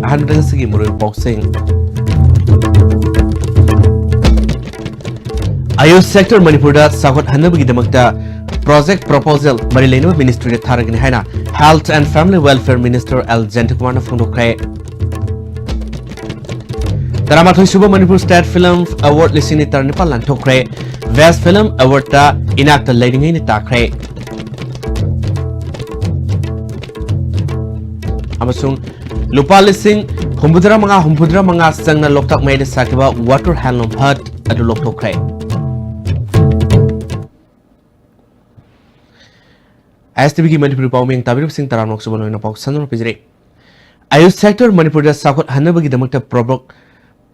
अहनबदंसगी मुरुल पॉक्सिंग आयुष सेक्टर मणिपुर सागत हनबगी दमकता प्रोजेक्ट प्रपोजल मरी लेनो मिनिस्ट्री थारगनी हैना health and family welfare minister L Jayentakumar फोंदोखरे तरामाथोई सुबह मणिपुर स्टेट फिल्म अवार्ड लिसिनी तरनिपाल लांथोखरे बेस्ट फिल्म अवार्ड ता इनाक्ता लेनिंगै नि ताखरे अमसुंग लुपा लिसिंग हुम्बुद्रा मंगा संगना लोकताक मैदे साकिबा वाटर हैंडलूम हट अदु लोकथोखरे एसटीवी की मणिपुर पाउमिंग ताबिर सिंह तरानोक सुबलोइना पाउ सनरो पिजरे आयुष सेक्टर मणिपुर साखोत हनबगी दमकता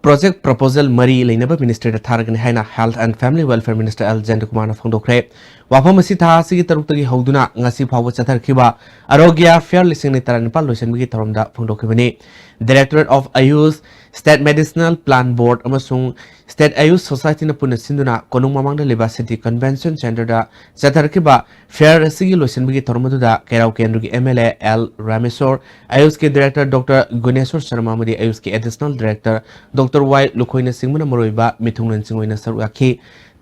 प्रोजेक्ट प्रपोजल मरी लेनब मिनिस्ट्री थारगनी हैना health and family welfare minister L Jayentakumar फोंदोखरे वाफम असी थासी तरुक्तगी हौदुना ngasi फाव चथरखिबा आरोग्य फेयर लिसिंग नि तरनिपाल लोइसनबगी थरमदा फोंदोखिबनी directorate of AYUSH state medicinal plant board अमसुंग स्टेट आयुष सोसाइटी न पुन सिंदुना कोनुंग ममांगदा लेबा सिटी कन्वेंशन सेंटर दा चथरखिबा फेयर असिगी लोइसनबगी थरमदुदा केराव केंद्र की एमएलए एल रामेश्वर आयुष के डायरेक्टर डॉक्टर गुनेश्वर शर्मा मदी आयुष के एडिशनल डायरेक्टर डॉक्टर वाई लुखोइना सिंगमना मरोइबा मिथुंगलन सिंगोइना सरुआखी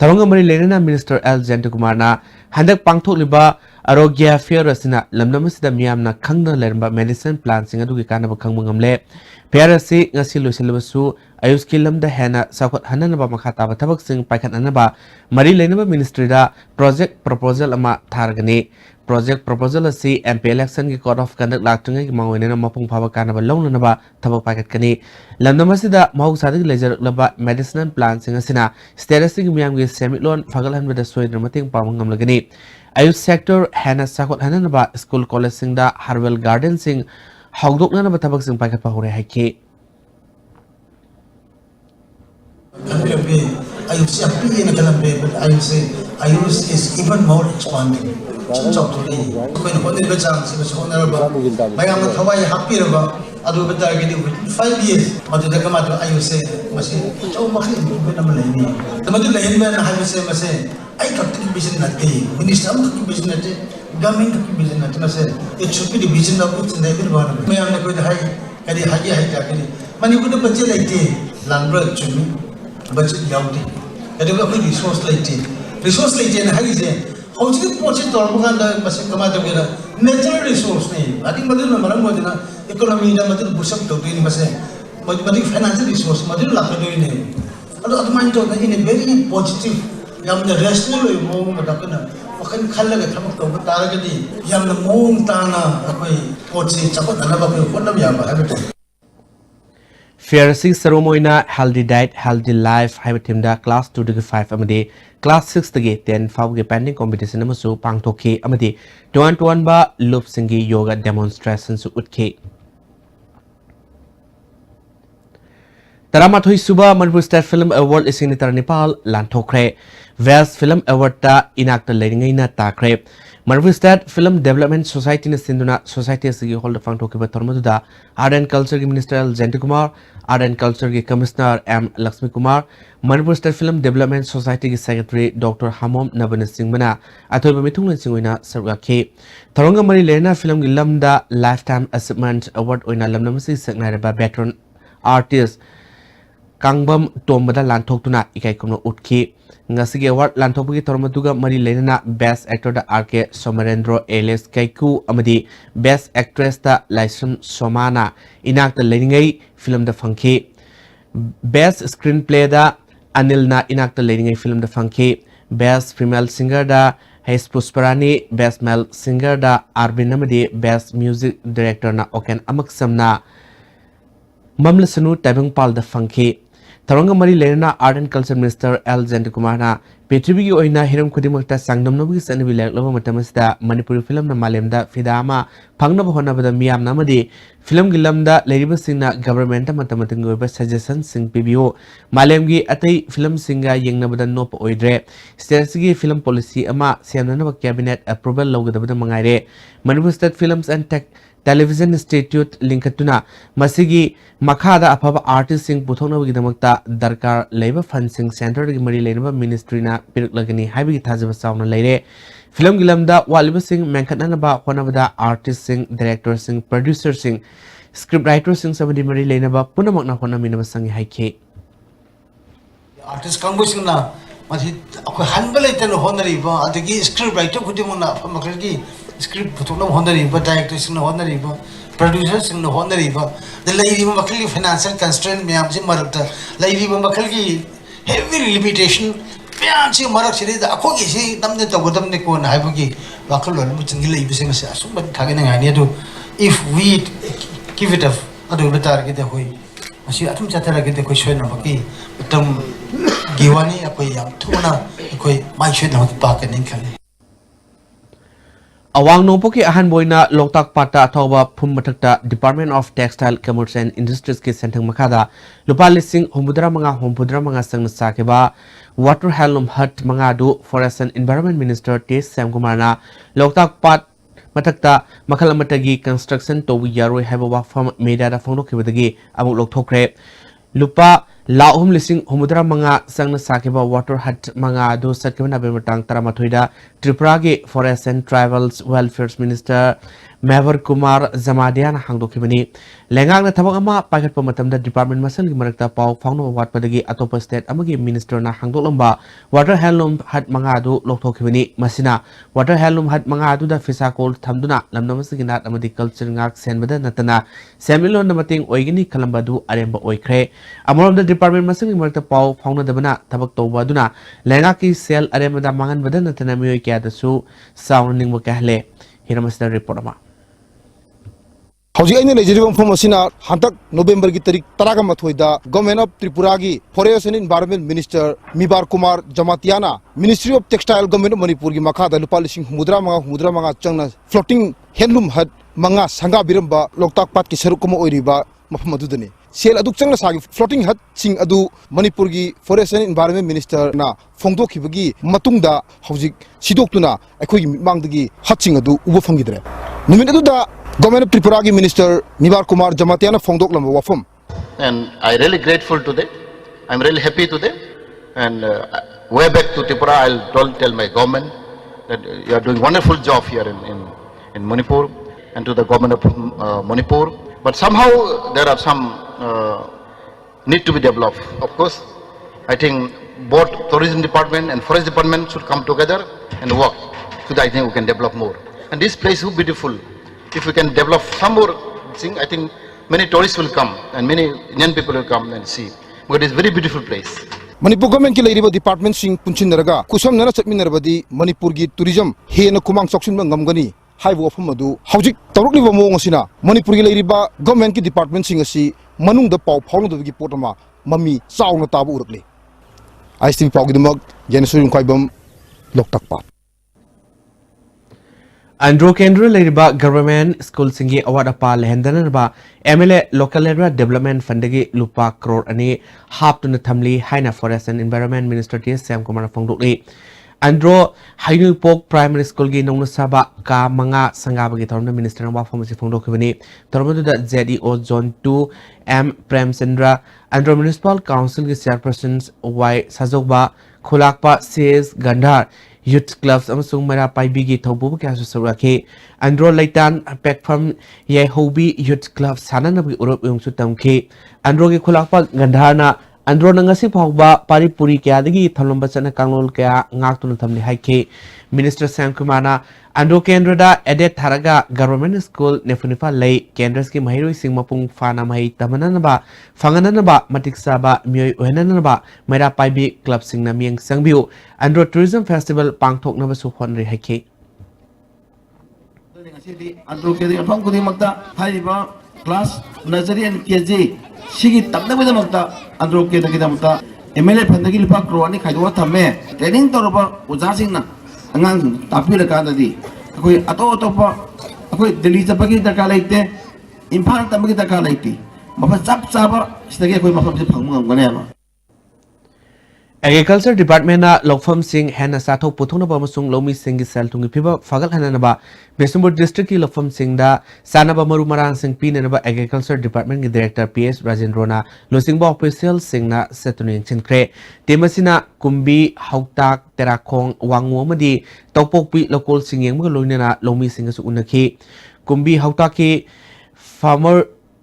थरंग मरी लेना मिनिस्टर एल जेंटकुमारना हंदक पांगथोकलिबा आरोग्य फेयर असिना लमनमसिदा मियामना खंगना लेरबा मेडिसिन प्लान सिंग अदुगी कानबा खंगबा ngamle फेयर असि ngasi लोइसलबसु आयुष की लमदा हेना साखत हननबा मखा ताबा थबक सिंग पाइखननबा मरी लेनबा मिनिस्ट्री दा प्रोजेक्ट प्रपोजल अमा थारगनी प्रोजेक्ट प्रपोजल असि एमपी इलेक्शन की कोड ऑफ कंडक्ट लाक्तुंगे की मांगोइना मपुंग फाबा कानबा लौननबा थबक पाइखतकनी लमनमसिदा महौसादि लेजरलबा मेडिसिनल प्लान सिंग असिना स्टेटस की मियाम की सेमिलोन फगलहनबदा सोइद्र मतिंग पावंगमलगनी आयुष सेक्टर हैना साखत हननबा स्कूल कॉलेज सिंग दा हार्वेल गार्डन सिंग हौदोकननबा थबक सिंग पाइखतपा होरे हाइके Ayus is even more expanding. Today, when the chance was honorable, I am Hawaii happy about Adu 5 years. But the Kamato Ayus machine, so much in the Madula Hinman, I will say, I got to business at day. Minister to business, government to business. It should be the vision of it in everyone. May I go to high Money could have budget like day, Lambert to me, budget yawdy. I don't know resource like day. Resource like Jane Harrison, how do you put it or Kamata natural resource name? I think Madonna Maramodina, economy, the Madrid Busham to doing Masan, but financial resource, Madrid Lapa name. Other mind in a very positive, young the rational moment of Wakan Kala Tamako, Taragadi, Yam the Moon Tana, Pochi, Chapat, another one of Yama. Fair सिंग सरोमोइना healthy diet healthy life हाइबा टीमदा class 2 two 5 अमदे class 6 तगे 10 फाव के pending competition अमसु पांगथोखी अमदे टुआन बा loop सिंगी yoga demonstration सु उठखे तरामाथोई सुबह मणिपुर स्टेट फिल्म अवार्ड इसिंग तरनिपाल लांथोखरे वेस्ट फिल्म अवार्ड ता इनाक्ता लेरिंगैना ताखरे Manipur state film development society ने सिंधुना सोसाइटी से होल्ड फांगथोखिबा थरमदुदा आर्ट एंड कल्चर की minister Jayentakumar art and culture की commissioner M Lakshmi Kumar Manipur state film development society की सेक्रेटरी डॉक्टर हामोम नबन सिंहमना अथोइबा मिथुंगलन सिंगोइना सरगाखी थरंग मरी लेना फिल्म की लमदा लाइफ टाइम अचीवमेंट अवार्ड ओइना लमनमसी सकनारबा वेटरन आर्टिस्ट कांगबम तोमबदा लांथोक्तुना इकाइकुमनो उठखी ngasi award lanthokpagi thormaduga mari lenana best actor da RK Somarendro Elias Kaiku amadi best actress da Laisam Somana inakta leningai film da phangki best screenplay da Anil na inakta leningai film da phangki best female singer da Hes Pusparani best male singer da Arvin amadi best music director na Oken Amaksamna Mamlasanu Tabungpal da phangki थरंग मरी लेना art and culture minister L जेंटकुमारना पृथ्वी की ओइना हिरम खुदिमक्ता सांगदमनबगी सनबि लेकलबा मतमसदा मणिपुरी फिल्म न मालेमदा फिदामा फंगनब होनबदा मियाम नामदि फिल्म की लमदा लेरिबा सिंगना गवर्नमेंट मतमतंग ओइबा सजेशन सिंग पिबियो मालेमगी अतै फिल्म सिंगा यंगनबदा नोप ओइद्रे स्टेट्स की फिल्म पॉलिसी अमा सेमनब कैबिनेट अप्रूवल लौगदबदा मंगाइरे Manipur state films and television institute लिंकतुना मसिगी मखादा अफबा आर्टिस्ट सिंग पुथोनबगिदमक्ता दरकार लेबा फंड सिंग सेंटर की मरी लेनबा मिनिस्ट्रीना पिरकलगनी हाइबगी थाजबा साउना लेरे film गिलमदा वालिबा Singh मेंखतनबा होनबदा artist Singh director Singh producer Singh script writer sing sabadi mari leinaba punamakna honaminaba sangi haike artist kangusingna masi akoi hanbale tan honariba adagi script writer khudimuna famakhalgi script putuna honariba director singna honariba producer singna honariba the lairiba makhalgi financial constraint myam si marakta lairiba makhalgi heavy limitation myam si marak siri da akhogi si namne tagodam ne ko na haibagi wakhal mu chingi leibi sing sa asumba thagena ngani adu if we give it up adu betar ke de hoi asi atum chatara ke de ko shoy na baki tam giwani akoi yam thuna akoi mai shoy na pa ka ning khale awang nopoki ahan boina loktak pata athoba phum mathakta Department of Textile Commerce and Industries ki senthang makada lupa lising homudra manga sangna sakeba water handloom hut manga du Forest and Environment Minister T Sam Kumarna loktak pat mathakta makhal amatagi construction to yaroi haiba wafam media da phongno khibadagi amuk lokthokre lupa lahum lising homudra manga sangna sakeba water hut manga do satkibana bematang taramathoida Tripura gi Forest and Tribals Welfare Minister Mavar Kumar Zamadiana hangdokhibani lengak na thabak ama paikhatpa matamda department masal gi marakta pau phangno watpadagi atopa state amagi minister na hangdoklamba water handloom hut manga do lokthokibani masina water handloom hut manga do da fisa kol thamduna lamnamasigi nat amadi culture ngak senbada natana semilon na mating oigini kalamba du aremba oikre amolom da department masal gi marakta pau phangna dabana thabak tawba duna lengak ki sel aremada mangan bada natana mioi kya da su sounding mo kahle hiramasda report ama Hauji aina lejirim phom asina hantak November ki tarik taraga mathoida Government of Tripura gi Forest and Environment Minister Mibar Kumar Jamatiana Ministry of Textile Government of Manipur gi makha da lupa lising mudra manga changna floating handloom hut manga sanga biramba loktak pat ki saruk ko oiriba mafam adudani sel aduk changna sagi floating hut sing adu Manipur gi Forest and Environment Minister na phongdo khibagi matungda hauji sidoktuna akhoi gi mangdagi hut sing adu ubo phangidre numit adu da Government of Tripura ki Minister Mibar Kumar Jamatiana phongdok lamba wafam. And I really grateful today. I'm really happy today. And way back to Tripura, I'll tell my government that you are doing wonderful job here in Manipur and to the government of Manipur. But somehow there are some need to be developed. Of course, I think both tourism department and forest department should come together and work. So that I think we can develop more. And this place is beautiful. If we can develop some more thing, I think many tourists will come and many Indian people will come and see. But it's a very beautiful place. Manipur government ki leiriba department sing punchin naraga kusam nana chatmin narabadi Manipur gi tourism hena kumang choksin ba ngamgani haibu afam adu haujik tarukli ba mong asina Manipur gi leiriba government ki department sing asi manung da pau phawno da gi potama mami chauna tabu urakle ISTV pau gi dumag jenesurin khaibam loktak pa Andro Kendra Leriba Government School Singi Award Apa Lehendanaba MLA Local Area Development Fundagi Lupa Crore Ani Hap to Nathamli Haina Forest and Environment Minister T Sam Kumar Fongdukli Andro Hainu Pok Primary School Gi Nong Saba Ka Manga Sangaba Gi Torna Minister Wa Pharmacy Fongdukibani Tormadu da ZDO Zone 2 M Prem Sandra Andro Municipal Council Gi Chairpersons Y Sajokba Khulakpa CS Gandhar Youth Clubs amasung mara paibigi thobu kya su sarake Andro Laitan platform ye hobi Youth Club sanana bi urop yung su tamke Andro gi khulakpa gandharna Andro nangasi phawba paripuri kya dagi tholomba chana kanglol kya ngak tun thamli haike Minister Sam Kumana Andro Kendra da edit tharaga government school nefunifa lei Kendras ki mahiroi sing mapung fana mai tamanana ba fangana ba matiksa ba myoi ohenana ba mera paibi club sing na mieng sangbiu Andro Tourism Festival pangthok na ba su honri haike Andro ke phang kudi makta haiba class nursery and KG sigi tamna bida makta Andro ke da kidamta MLA phandagi lipa crore khaiwa thame training torba uja singna angang tapi rakadadi akoi ato akoi Delhi chapagi darka laite Imphal tamagi darka laite mafa chap chaba sidagi akoi mafa phangmu ngamgane ama Agriculture Department na Lokfam Singh Hena Sathok Puthona Bamasung Lomi Singh Sel Tungi Piba Fagal Hananaba Besumur District ki Lokfam Singh da Sanaba Marumaran Singh Pinanaba Agriculture Department ki Director PS Rajendrona Losingba Official Singh na Setunin Chinkre Temasina Kumbi Hauktak Terakong Wangu Madi Tokpokpi Local Singh Yang Loinana Lomi Singh Su Unaki Kumbi Hauktak ki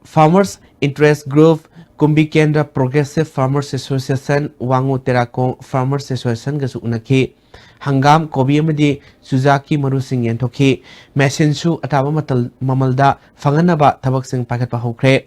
Farmers Interest Group, Kumbi Kendra Progressive Farmers Association, Wangu Terakong Farmers Association gasu unaki. Hangam Kobi amadi Suzaki Marusing Yentoki, Messinsu Ataba Mamalda, Fanganaba Tabaksing Packet Pahokre.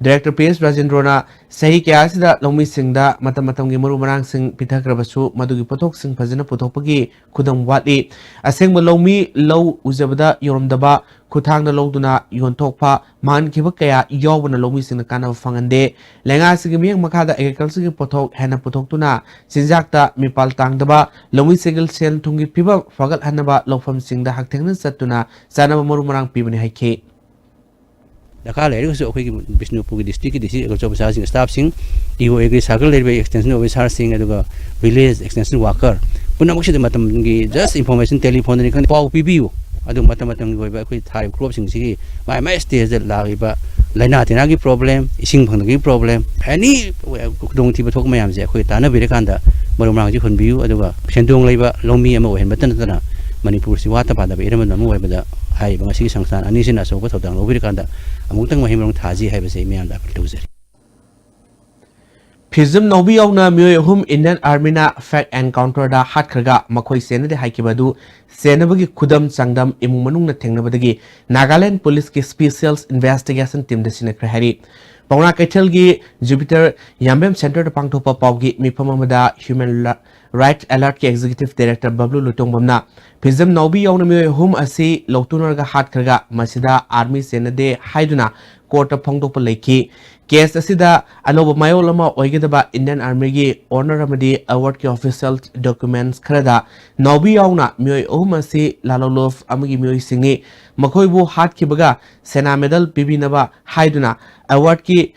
Director PS Rajendrona, Sahi Kiasida, Lomi Singda, Matamatangi Murumarang Sing, Pitakrabasu, Madugi Potok Sing Pazina Potopagi, Kudam Wati, a sing Lomi, Low Uzabada, Yorumdaba, Kutang the Loduna, Yontokpa, Man Kibakaya, Yowan Lomi Sing the Kana of Fangande, Lenga Sigimi Makada Agriculture Potok, Hana Potokuna, Sinzakta, Mipal Tangdaba, Lomi Single Sel Tungi Piba, Fagal Hanaba, Lofam Sing the Haktan Satuna, Sana Murumarang Pibani Hake. The car lady was okay Bishnupur district, the job housing staff sing, you agree circle extension of his housing at the village extension worker. Punamushi the Matamgi, just information telephone and Paul PBU. I do Matamatam with high crops in city. My master is that Lariba, Lenatinagi problem, Sing Pangagi problem. Any don't even talk my arms, Quitana Virikanda, Marumangi can view, Aduga, Shendung labor, Lomi and Mohan Matana, Manipur Siwata, the Vitamin and Moeba. Hai bangasi sangsan anisin aso ko thodang lo birikanda amutang mahimrong thaji hai base me anda producer Pizum Nobi Ona Muyhum Indian Army na fact encounter da hat khaga makhoi sena de haikibadu senabagi kudam changdam imumanung na thengnabadagi Nagaland Police ki Special Investigation Team de sinakre hari Pauna Kaitel gi Jupiter Yambem Center de pangthopa pawgi miphamamada Human Right Alert ki Executive Director Bablu Lutong Bamna Pizum Nobi Ona Muyhum asi Lotunarga hat khaga masida Army sena de haiduna court of pangthopa leki Case asida anoba mayolama oigedaba Indian Army gi honor amadi award ki official documents kharada Nobi yauna myoy ohumasi lalolof amagi myoy singi makhoibu hat ki baga sena medal pibinaba haiduna award ki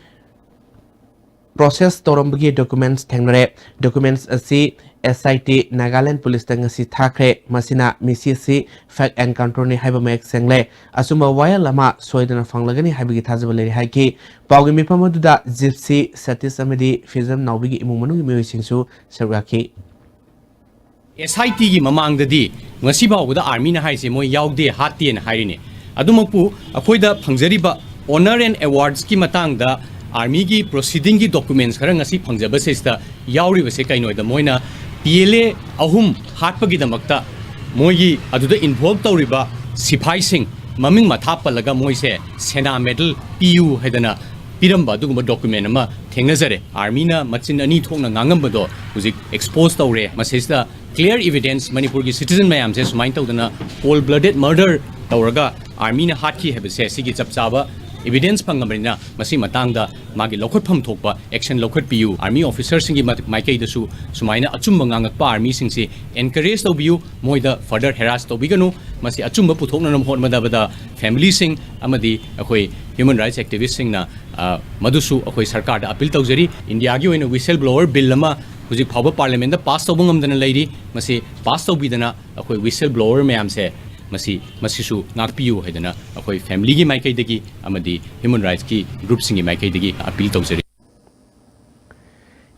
process torambagi documents thengnare documents asi SIT Nagaland Police Tangasi Thakre Masina Misi fact encounter ni haiba mek sengle asuma waya lama soidana fanglagani haibigi thajabale haiki pawgi mipamaduda Gypsy Satis amadi Fizam Nawbigi imumanu mi singsu sargaki SIT gi mamangdadi ngasi bawda army na haise moi yaugde hatte na hairine adumakpu akhoida phangjariba honor and awards ki matangda army gi proceeding gi documents khara ngasi phangjaba sesta yauri base kainoida moina PLA ahum hatpagi damakta moigi aduda involve tawriba sipai sing maming matha palaga moise sena medal PU haidana piramba duguma document ama thengnajare army na machin ani thokna ngangambado huzik expose tawre masesta clear evidence Manipur gi citizen mayam se sumain tawdana cold blooded murder tawraga army na hatki hebse sigi chapchaba evidence pangamrina masi matangda magi lokhotpham thokpa action lokhot piu army officers singi maikai dasu sumaina achumba ngangakpa army singsi encourage tobiu moida further harass tobiganu masi achumba puthokna nam hot madabada family sing amadi akoi human rights activists singna madusu akoi sarkar da appeal tawjari india gi oina whistleblower bill lama huji phawba parliament da pass tobungam dana leiri masi pass tobidana akoi whistleblower mayam se masisu ngakpiu haidana akoi family gi maikai dagi amadi human rights ki group singi maikai dagi appeal tawjari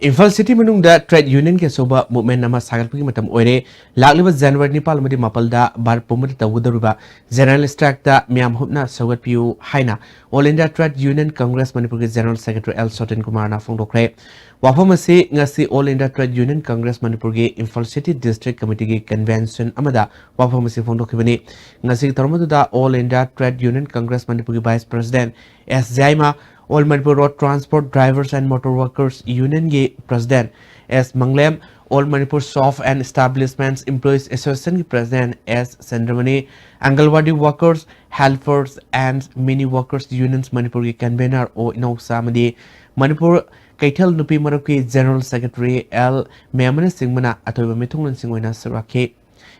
Imphal City manungda trade union ke soba movement nama sagalpagi matam oire lagliba January ni palmadi mapalda bar pomadi tawudaruba general strike da miam hupna sagat piu haina All India Trade Union Congress Manipur ke General Secretary L Sotin Kumar na phongdokre wafamasi ngasi All India Trade Union Congress Manipur ke Imphal City District Committee ke convention amada wafamasi phongdokibani ngasi tarmadu da All India Trade Union Congress Manipur ke Vice President S Jaima All Manipur Road Transport Drivers and Motor Workers Union ge President S Manglem, All Manipur Soft and Establishments Employees Association ge President S Sandramani, Angalwadi Workers, Helpers and Mini Workers Unions Manipur ge Convener O Inoksamadi, Manipur Kaitel Nupi Maruki General Secretary L Memana Singmana Atoba Mithunglan Singwena Sarake.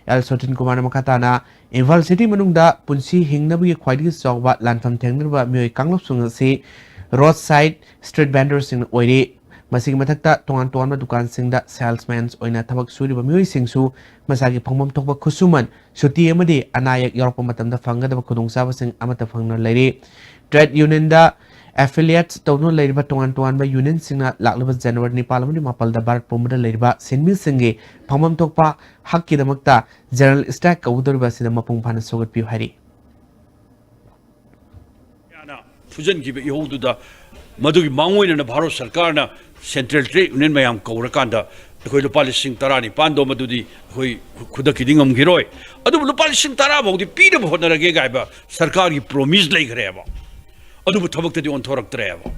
El Sotin Kumar Makatana, Imphal City Manungda Punsi Hingnabi Kwadi Sogba Lanfam Tengrba Mui Kanglop Sungasi roadside street vendors in oire masig mathakta tongan tongan dukan singda salesmen oina thabak suriba mioi singsu masagi phangmam thokba khusuman suti amadi anayak yorpa matamda phangada khudung saba sing amata phangna leire trade union da affiliates tawno leiriba tongan tongan ba union singna laklaba January ni palamani mapalda barat pomada leiriba sinmi singe phangmam thokpa hakki damakta general strike kawdorba sida mapung phana sogat pi hari ꯐꯨꯖꯟꯈꯤꯕ ꯏꯍꯧꯗꯨꯗ ꯃꯗꯨꯒꯤ ꯃꯥꯡꯑꯣꯏꯅꯅ ꯚꯥꯔꯠ ꯁꯔꯀꯥꯔꯅ central trade union ꯃꯌꯥꯝ ꯀꯧꯔꯀꯥꯟꯗ ꯑꯩꯈꯣꯏ ꯂꯨꯄꯥ 19,000 ꯃꯗꯨꯗꯤ ꯑꯩꯈꯣꯏ ꯈꯨꯗꯛꯀꯤꯗꯤ ꯉꯝꯈꯤꯔꯣꯏ ꯑꯗꯨꯕꯨ ꯂꯨꯄꯥ 10,000 ꯐꯥꯎꯗꯤ ꯄꯤꯅꯕ ꯍꯣꯠꯅꯔꯒꯦ ꯒꯥꯏꯕ ꯁꯔꯀꯥꯔꯒꯤ ꯄ꯭ꯔꯣꯃꯤꯁ ꯂꯩꯈ꯭ꯔꯦꯕ ꯑꯗꯨꯕꯨ ꯊꯕꯛꯇꯗꯤ ꯑꯣꯟꯊꯣꯔꯛꯇ꯭ꯔꯦꯕ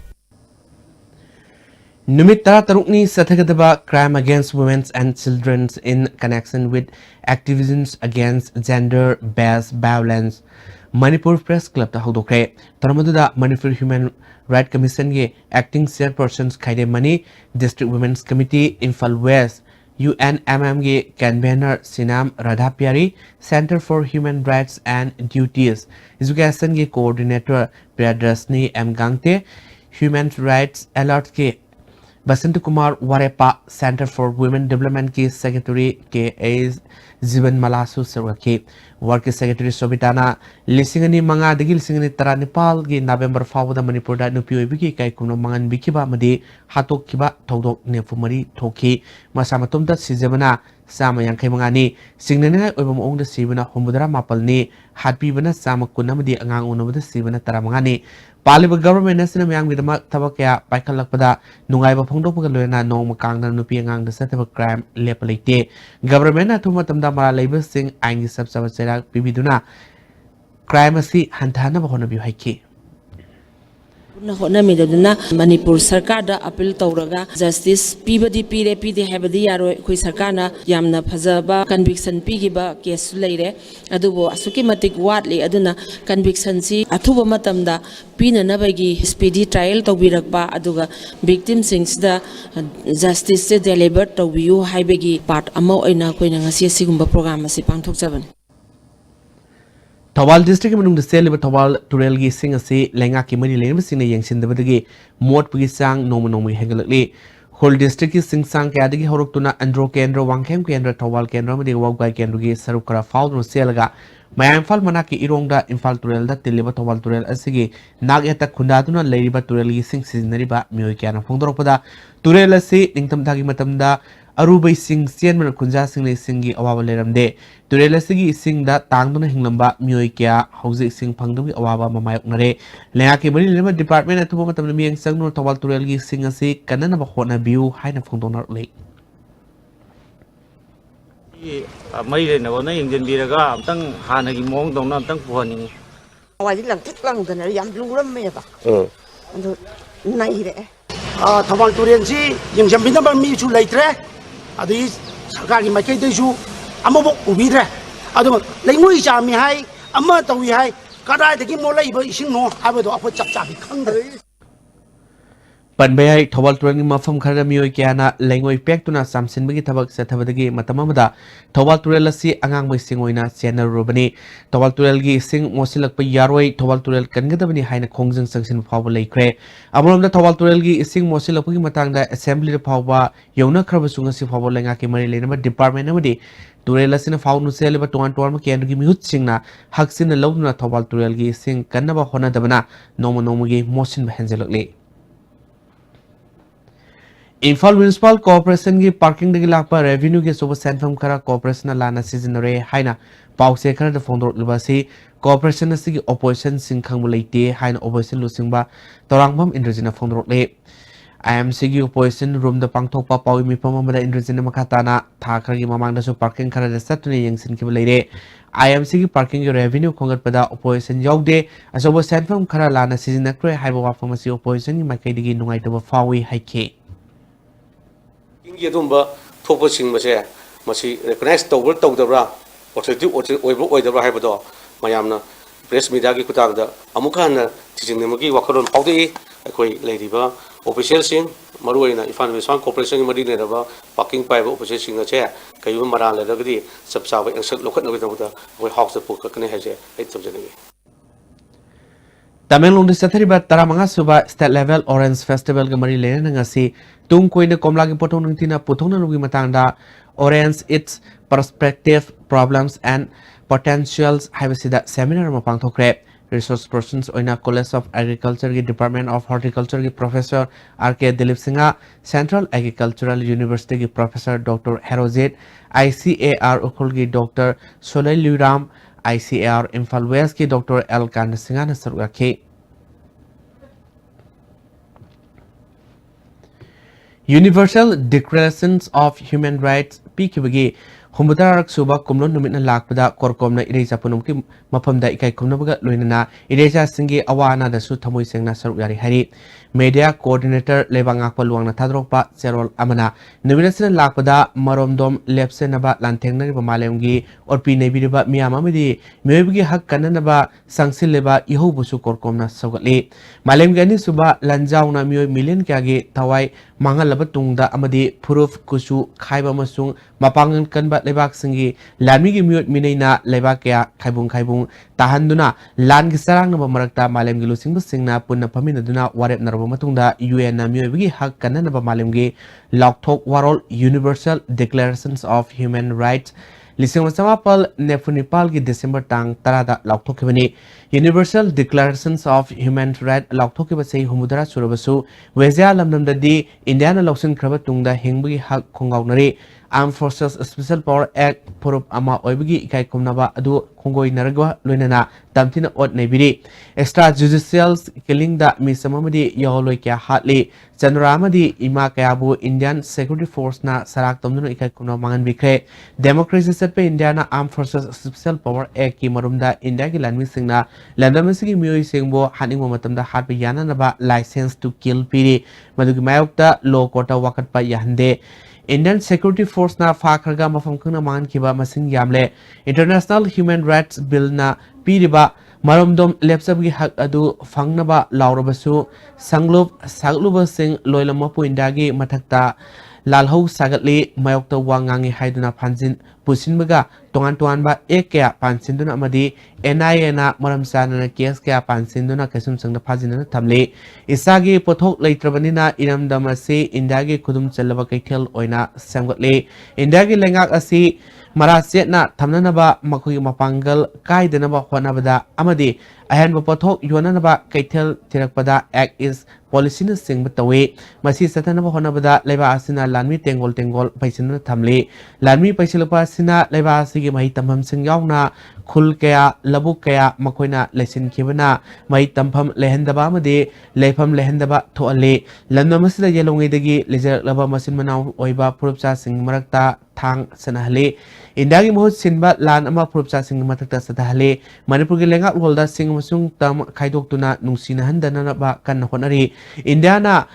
Numit Tara Tarukni Sathagadaba Crime Against Women and Children in connection with activisms against gender-based violence. Manipur Press Club ta Hodokre. Taramadada Manipur Human Rights Commission ge acting chairpersons Khaide Mani District Women's Committee Imphal West UNMM ge convener Sinam Radhapiari Center for Human Rights and Duties Education ge coordinator Priyadrashni M Gangte Human Rights Alert ke Basant Kumar वारेपा centre for women development की secretary K S Jeevan मलासु सरवकी work की secretary सोबिताना लिसिंगनी मंगा दगी लिसिंगनी तरा नेपाल की नवंबर फावदा मणिपुर दा नुपी ओइबिकी काइकुनो मंगन बिकिबा मदि हातोक किबा थौदोक नेफुमरी थोकी मसा मतुमदा सिजेबना सामा यांखै मंगानी सिंगनने ओइबम ओंगदा सिबना हुमुदरा मापलनी हातपीबना सामा कुनमदि अंगांग उनबदा सिबना तरा मंगानी पालिब गवर्नमेंट असना मयांगदमा थबक क्या पाइखलकपदा नुंगाइबा फोंदोकपगा लोयना नोंग कांगना नुपी अंगांगदा सतब क्राइम लेपलेते गवर्नमेंट अथुमा तमदा मरा लेबा सिंग आइनगी सबसब चेरा पिबिदुना क्राइम असि हंथाना बहोनबि हाइकी Manipur Sarkar da appeal tawraga justice pibadi pire pide habadi yaro khoi sarkar na yamna phajaba conviction pigiba case leire adubo asuki matik watli aduna conviction si athuba matamda pina nabagi speedy trial tawbirakba aduga victim sings da justice se deliver tawbiu haibegi part ama oina koina ngasi sigumba program asi pangthok jaban Thawal district manung da sel ba thawal turel gi sing ase lenga ki mari len sing ne yengsin da badagi mot pagi sang nomu hengalakli whole district ki sing sang ka adagi horok tuna andro kendra wangkhem kendra thawal kendra madi wagbai kendra gi sarukara faul no selga mayam fal mana ki irong da infal turel da tiliba thawal turel asigi nag eta khunda tuna leiriba turel gi sing sizinari ba mioi kyana phongdorokpada turel ase ningtam thagi matam da Arubai sing sian mana kunja sing le singi awaba leramde turela sigi sing da tangduna hinglamba mioi kya hauji sing phangdumi awaba mamayok nare lenga ke bari lema department atuba matam mieng sangno tawal turel gi sing ase kanana ba hona biu haina phongdonar le mai le na bona ingin biraga amtang hana gi mong dong na amtang puhani waji lang tik lang dana yam luram me ba ando nai re thawal turen si yengsham binam mi chu leitre adi sarkar gi makai dei chu amabo ubire adu leingui cha mi hai amma tawi hai kadai de gi molai ba ising no abado apo chap chap khangdre Panbayai Thawal Turani Mafam Khara Mioi Kiana Langoi Pectuna Samsin Bagi Tabak Satabadagi Matamamada Thawal Turelasi Angang Mai Singoina Siana Rubani Thawal Turelgi Sing Mosilak Pa Yaroi Thawal Turel Kangadabani Haina Kongjang Sangshin Pawba Laikre Amoramda Thawal Turelgi Sing Mosilak Pagi Matangda Assembly Pawba Yona Krabasunga Si Pawba Langa Ki Mari Lenama Department Namadi Turelasina Fawnu Seliba Tuan Tuarma Kiangi Mihut Singna Haksina Lawna Thawal Turelgi Sing Kanaba Hona Dabana Nomogi Mosin Bahanzelakli Infal Municipal Corporation की parking दगी लापा revenue के सुबह सेंफम करा corporation लाना season रे हाइना पाउसे खरा the फोंदर लबासी corporation की opposition सिंखंग बुलाइते हाइना opposition लुसिंगबा तोरांगबम इंद्रजिना फोंदर ले IMC की ऑपोजिशन रूम द पांगथोकपा पावी मिपम मदा इंद्रजिना मखाताना था खरगी ममांगदा सु पार्किंग खरा द सतने यंगसिन की बुलाइरे IMC की पार्किंग के रेवेन्यू खोंगत पदा ऑपोजिशन यावदे असोबो सेंफम खरा लाना सीजन नक्रे हाइबो वाफमसी ऑपोजिशन की माइकैदगी नुंगाइतबा फावी हाइके 이 좀 토퍼싱 것에 마치 레코나이즈 떠버라 어떻게 오이더라 해보도 마야암나 프레스 미디어기 구타다 아무카 하나 지진님기 와커론 파우디 거의 레디바 오피셜싱 마루이나 이판 위상 코퍼레이션 머리네라바 파킹 파이브 오피셜싱 것에 그유 마라레더기 섭사바 영석 로컷노기도보다 거의 하우스 포커크네 해제 에트점제네 Tamenglong District Taramanga Suba State Level Orange Festival Gamari Lena Ngasi Tung Koina Komlagi Potong Ningtina Potong Nugi Matanda Orange Its Perspective Problems and Potentials Havasida Seminar Mapang Thokre Resource Persons Oina College of Agriculture ki Department of Horticulture ki Professor R.K. Dilip Singha Central Agricultural University ki Professor Dr. Herozet ICAR Ukhul ki Dr. Solay Luram ICAR Imphal West की doctor L कांड सिंह ने sir रखे Universal Declarations of Human Rights PKBG Humbudarak Suba Kumlon Numina Lakpada Korkomna Iresa Punumki Mapamda Ikai Kumnabaga Luinana Iresa Singi Awana the Sutamui Sengna Saruyari Hari Media Coordinator Levanga Paluang Tadropa Serol Amana Numinasan Lakpada Maromdom Lepsenaba Lantengna Malemgi or Pinebiriba Miamamidi Mebugi Hak Kananaba Sangsileba Ihobusu Korkomna Sogali Malemgani Suba Lanjauna Mio Million Kage Tawai Mangal Tungda Amadi Puruf Kusu Kaiba Masung Mapangan Kanbat Lebak Singi Lamigi Mute Minina Lebakia Kaibung Tahanduna Lan Gisarang Marakta Malem Gilusing Singna Puna Paminaduna Warep Narvamatunda UN Namiogi Hak Kananaba Malemgi Loktok Warol Universal Declarations of Human Rights Lising Samapal Nefunipal gi December Tang Tarada Loktok Universal Declarations of Human Rights Loktok Say Humudara Surabasu Wezia Lamnamdadi Indiana Loksin Krabatunda Hingbi Hak Kongaunari Armed Forces Special Power Act Purup Ama Oibigi Ikai Kumnaba Adu Kongoi Naragwa Lunana Tamtina Ot Nebiri Extrajudicial Killing the Misamamadi Yaholoikia Hartley Chanramadi Ima Kayabu Indian Security Force na Sarak Tomno Ikai Kumna Mangan Bikre Democracy Setpe Indiana Armed Forces Special Power Act Ki Marumda India Ki Lanmi Singna Landamasi Mui Singbo Haning Matamda Harpi Yana Naba License to Kill Piri Madugi Mayokta Low Kota Wakat Pa Yahande Indian Security Force na Fakarga Mafamkuna Man Kiba Masing Yamle International Human Rights Bill na Piriba Maromdom Lepsabgi Hak Adu Fangnaba Laurabasu Sanglub Sagluba Sing Loilamapu Indagi Matakta Lalho Sagatli Mayokta Wangangi Haiduna Pansin Pusinbaga Tongan ba Ekea Pansinduna Amadi NIA Maramsana Kias Kea Pansinduna Kasum Sangna Pazina Tamle Isagi Potok Laitrabanina Inam Damasi Indagi Kudum Chalava Kaitel Oina Sangatle Indagi Lengak Asi Marasietna Tamnanaba Makui Mapangal Kai Denaba Honabada Amadi Ahan Potok Yonanaba Kaitel Tirakpada Act is Policy Sing Batawe Masi Satanaba Honabada Leva Asina Lanmi Tengol Paisina Tamle Lanmi Paisilapa Sina Leva Sigi Mai Tamham Sing Yauna Kul Kaya Labu Kaya Makoina Lesin Kibana Mai Tampam Lehendaba Made Lepam Lehendaba Toale Landamasila Yelongedagi Lezer Lava Masin Manau Oiba Purupsa Sing Marakta Tang Sanahale Indagi Mohut Sinba Lan Ama Purupsa Sing Matakta Satahale Manipuri Lenga Holda Sing Musung Tam Kaidok Tuna Nungsina Handanaba Kan Honari Indiana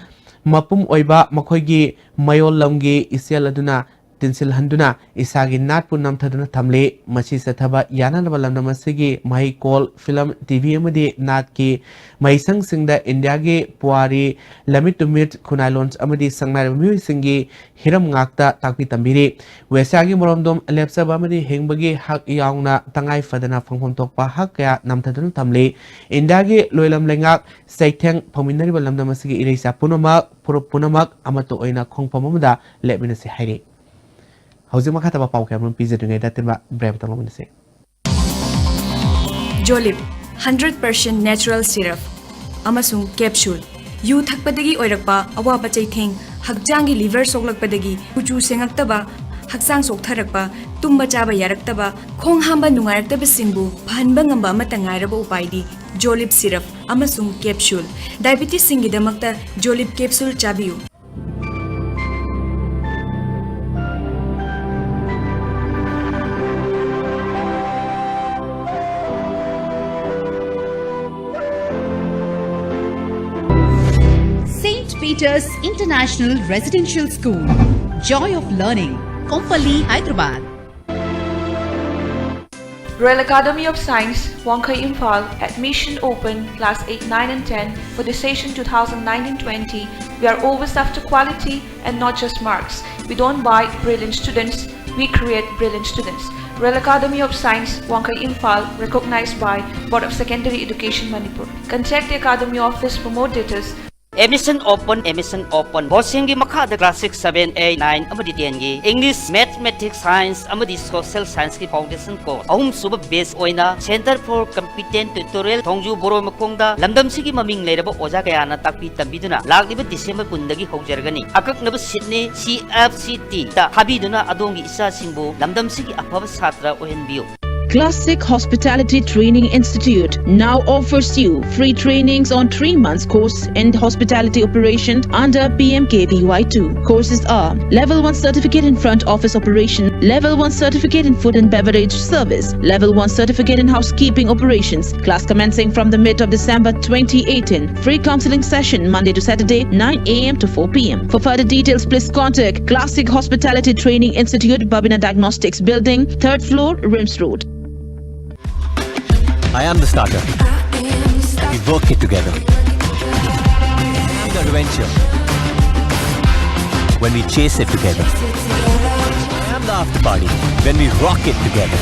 Mapum Oiba Makoigi Mayol Lamgi Isial Aduna Tinsil Handuna Isagi Nat Punam Taduna Tamle Machi Sataba Yana Balandamasigi Mai Call Film TV Amadi Nat Ki Mai Sang Singda Indiagi Puari Lamit to Meet Kunailons Amadi Sangmar Mu Singi Hiram Ngakta Takpi Tambiri Wesagi Moromdom Lepsa Bamadi Hingbagi Hak Yauna Tangai Fadana Fangpom Tokpa Hakya Namtadun Tamle Indagi Loilam Lengak Saitang Pominari Balandamasigi Irisa Punamak Purupunamak Amato Oina Kongpamada Let me say Heidi. How's your Makata Pau Cameron Pizza doing that in Brave say? Jolib 100% natural syrup. Amasung capsule. You Takpadagi Oirapa, Awa Bachating, Hakjangi liver soglakpadagi, Uchu Sengaktaba, Haksang Soktarakpa, Tumba Java Yaraktaba, Kong Hamba Nungarataba Simbu, Panbangamba Matangairabo Upaidi, Jolib syrup, Amasung capsule. Diabetes Singidamakta, Jolib capsule Chabiu. Peter's International Residential School, Joy of Learning, Kompally, Hyderabad. Royal Academy of Science, Wankai Imphal, admission open class 8, 9 and 10 for the session 2019-20. We are always after quality and not just marks. We don't buy brilliant students, we create brilliant students. Royal Academy of Science, Wankai Imphal, recognized by Board of Secondary Education Manipur. Contact the Academy Office for more details. Admission open. Bossing gi makha the class 6, 7, 8, 9 amadi 10 gi English, Mathematics, Science amadi Social Science ki foundation ko ahum suba base oina Center for Competent Tutorial Thongju Boro Makongda lamdam sigi maming leiraba oja kaya na takpi tambiduna lagliba December kundagi haujargani akaknaba Sydney CFCT ta habiduna adongi isa singbu lamdam sigi afaba satra ohenbiyo. Classic Hospitality Training Institute now offers you free trainings on 3 months course in hospitality operation under PMKPY2. Courses are Level 1 Certificate in Front Office Operation, Level 1 Certificate in Food and Beverage Service, Level 1 Certificate in Housekeeping Operations. Class commencing from the mid of December 2018. Free counseling session Monday to Saturday 9 a.m. to 4 p.m. For further details, please contact Classic Hospitality Training Institute, Babina Diagnostics Building, 3rd floor, Rims Road. I am the starter. We work it together. The adventure. When we chase it together. I am the after party. When we rock it together.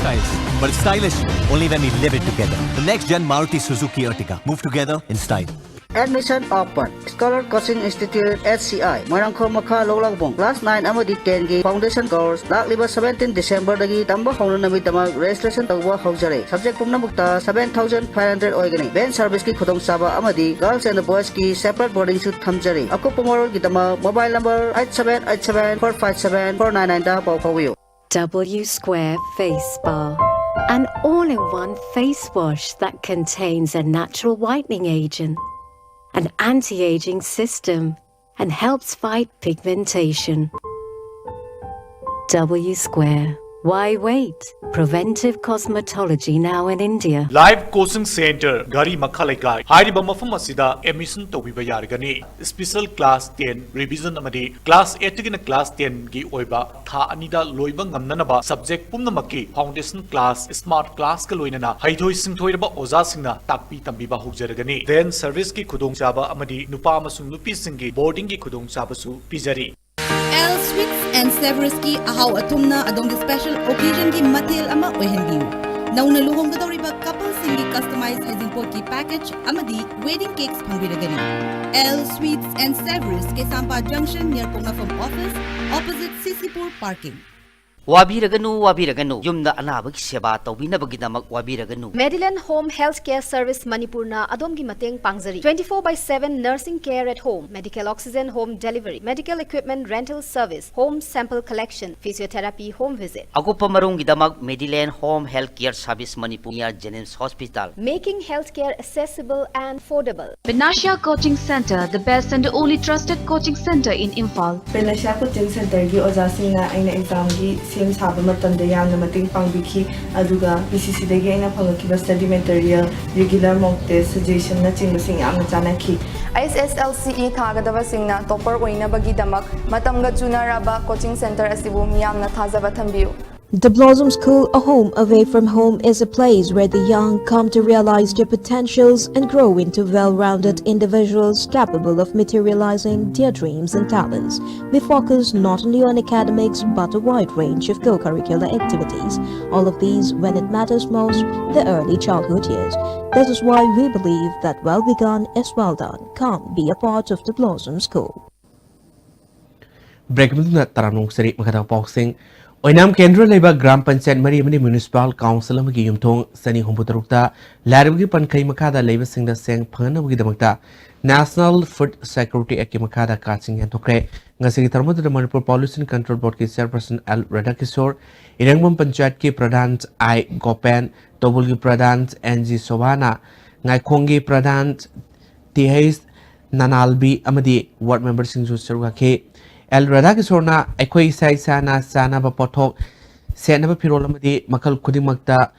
Styles. But it's stylish only when we live it together. The next gen Maruti Suzuki Ertiga. Move together in style. Admission open. Scholar Coaching Institute (SCI) Moirangkhol Makha Lolagbong Class 9 amadi 10 gi Foundation course Lakliba 17 December dagi tamba hongna namidama registration tawba haujare. Subject pumnamukta 7,500 oigani. Ben service ki khudong saba amadi girls and boys ki separate boarding suit thamjare. Akup pumorol gidama mobile number 8787457499 da pau phawiyo. W Square Face Bar, an all-in-one face wash that contains a natural whitening agent, an anti-aging system, and helps fight pigmentation. W Square. Why wait? Preventive cosmetology now in India. Live Coaching Center Gari Makhalegai Hariba Mafum Asida Emission Tobiba Yargani Special Class 10 Revision Amadi Class 8 gina Class 10 gi Oiba Tha Anida Loiba Ngamnanaba Subject Pumnamaki Foundation Class Smart Class Kaloinana Haithoi Singthoiraba Oza Singna Takpi Tambiba Hugjaragani Then Service ki Khudong Chaba Amadi Nupa Amasung Nupi Singi Boarding ki Khudong Chabasu Pijari L Sweets and Savours ki ahaw atumna adong special occasion ki matil ama oihenbiu. Nauna luhonggadoriba couple singi customized hazing pot ki package amadi wedding cakes pangbiragani. L Sweets and Savours ke Sampa Junction near Pongafam office opposite Sisipur parking. Wabiraganu yumda anabagi seba tawbinabagidamak wabiraganu. Medillion Home Healthcare Service Manipur na adomgi mateng pangjari 24/7 nursing care at home, medical oxygen home delivery, medical equipment rental service, home sample collection, physiotherapy home visit. Agupa marunggidamak Medillion Home Healthcare Service Manipur near Jennings Hospital, making healthcare accessible and affordable. Benasha Coaching Center, the best and only trusted coaching center in Imphal. Benasha Coaching Center gi ojasingna aina exam gi sim saba matanda yamna mating pangbiki aduga PCC dagi aina phangaki study material regular mock test suggestion na chingbasing yamna chanaki. SSLCE thagadaba singna topper oina bagi damak matamga chunaraba coaching center asibu miyamna thajaba thambiu. The Blossom School, a home away from home, is a place where the young come to realize their potentials and grow into well-rounded individuals capable of materializing their dreams and talents. We focus not only on academics but a wide range of co-curricular activities, all of these when it matters most, the early childhood years. This is why we believe that well begun is well done. Come be a part of the Blossom School. Oinam Kendra Labor Gram Panchat Mari Municipal Council Magi Yumtong Sani Humbutarukta, Larabgi Pankai Makada Labor Singer Sang Pana Widamakta, National Food Security Akimakada Katsing and Tokre, Nasitarmo the Manipur Pollution Control Board ki Chairperson Al Redakisor, Irangman Panchat ki Pradhans I Gopan, Tobulgi Pradhans NG Sovana, Ngai Pradhans Tihais Nanalbi Amadi, Ward Member Singh Surwake. El Radhakisorna, Equi Sai Sana, Sana Bapotok, Sanaba Pirolamadi, Makal Kudimakta,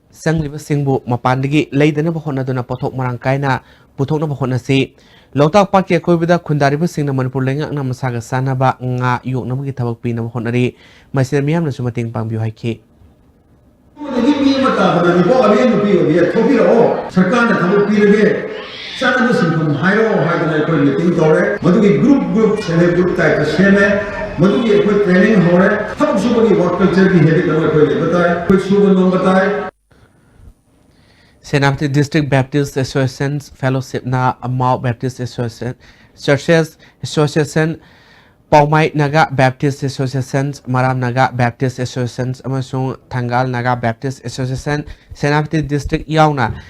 Sang Liver Singbu, Mapandigi, Lay the Nabahona Dona Potok Marankaina, Putona Bahona Se, Lota Paki Kovida, Kundariba Sing the Manipulenga, Namasaga Sanaba, Nga, Yonamaki Tabakina Honari, Masamiam Sumating Pambu Hike. Sana Simkum Hiro, Hydro meeting Tore, Maduki group, Sele group type of Sheme, Maduki equip training Hore, how Subaki work culture be headed over Batai, quick Suban Batai. Senapti District Baptist Association Fellowship na Amau Baptist Association, Churches Association, Paumai Naga Baptist Association, Maram Naga Baptist Association, Amasung Tangal Naga Baptist Association, Senapti District Yauna.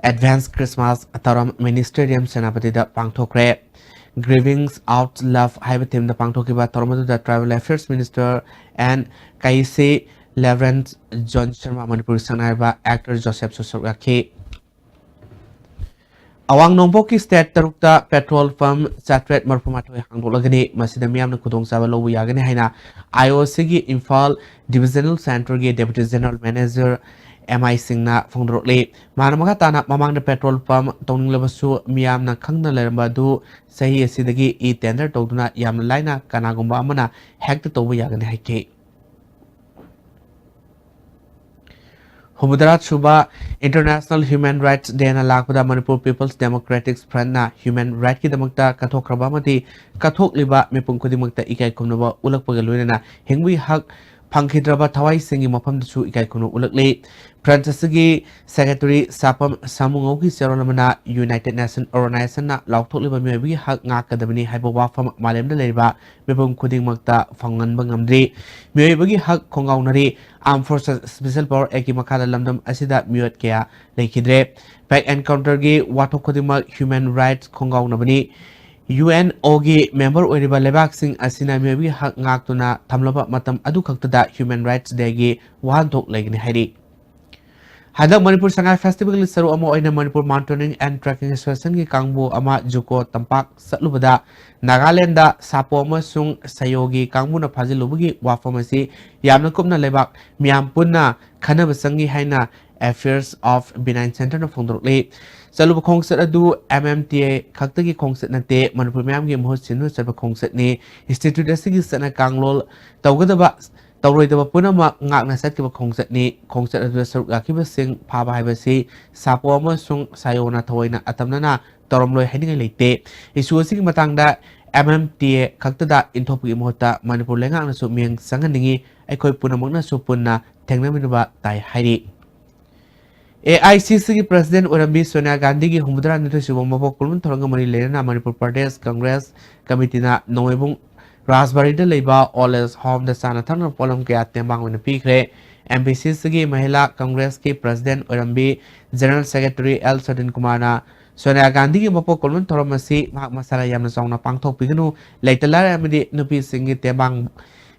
Advanced Christmas Ataram Ministerium Senapati the Pangtokre Grievings Out Love Hibatim the Pangtokiba Tormadu the Travel Affairs Minister and Kaise Reverend John Sharma Manipur Sanaiba actor Joseph Susukaki. Awang Nomboki State Tarukta petrol pump Chatret Marpumato Hangolagani Masidamiam Kudong Savalo Yagani Haina IOC Infal Divisional Center Deputy General Manager MI Singna Fondrole Manamagatana Mamang the petrol pump Tong Levasu Miam na Kangna Lermbadu Sahi Sidagi E tender Toduna Yam Lina Kanagumba Mana Hector Tobu Yagani Hake. Humudarat Suba International Human Rights Day na lakpada Manipur People's Democratic Front na Human Rights ki damakta kathok krabamati kathok liba mipung kudimagta ikai kumnaba ulak pagaluina na hingwi hak pangkidraba thawai singi mafam dasu ikai kumno ulakle Francesigi Secretary Sapam Samungogi Seronamana United Nations Organization na lauthok liba miwi hak ngakadabani haiba wafam malemda leba mipung kudimagta fanganba ngamdri miwi hak kongaunari Armed Forces Special Power Eki Makada Lamdam Asida Muat Kea Lekidre Back Encounter Gi Watokodima Human Rights Kongaw Nabani UNO Gi Member Oriba Lebak Sing Asina Mewi Hak Ngaktuna Tamlaba Matam Adu Kaktada Human Rights Day Gi Wahantok Legni Hari Hadak Manipur Sangai Festival Saru Amo Oina Manipur Mountaineering and Trekking Association Gi Kangbu Ama Juko Tampak Satlubada Nagaland da Sapo Amasung Sayogi Kangbu na Phajilubugi Wafamasi Yamna Kupna Lebak Miam Punna Khanabasangi Haina Affairs of Benign Center na Fondrokle Saluba Kongset Adu MMTA Kaktagi Kongset Nate Manipur Miam Gi Mohot Sinu Sarba Kongset ni Institute Asigi Sana Kanglol Tawgadaba Tawroidaba Punama Ngakna Setkiba Kongset ni Kongset Adu Sarukaki Sing Paba Haibasi Sapo Amasung Sayona Tawaina Atamnana Toromloi Heading Late Isu Sing Matangda MMTA Kaktada Intopi Mohota Manipur Lenga na Suming Sanganingi Ekoi Punamagna Supuna Tengnaminaba Tai Hari AICC President Urambi Sonia Gandhi Gi Humudra Nito Shubomabo Kulun Torangamani Lena Manipur Pradesh Congress Committee na Noebung Raspberry de Leba Oles Home the Sanatan Polam Ke Atembang in the Pikre MPCC Mahila Congress Ki President Urambi General Secretary L. Sadin Kumana Sonia Gandhi Gi Mapo Kulun Toramasi Mak Masala Yamna Song na Pangtok Piganu Later Amidi Nupi Singi Tebang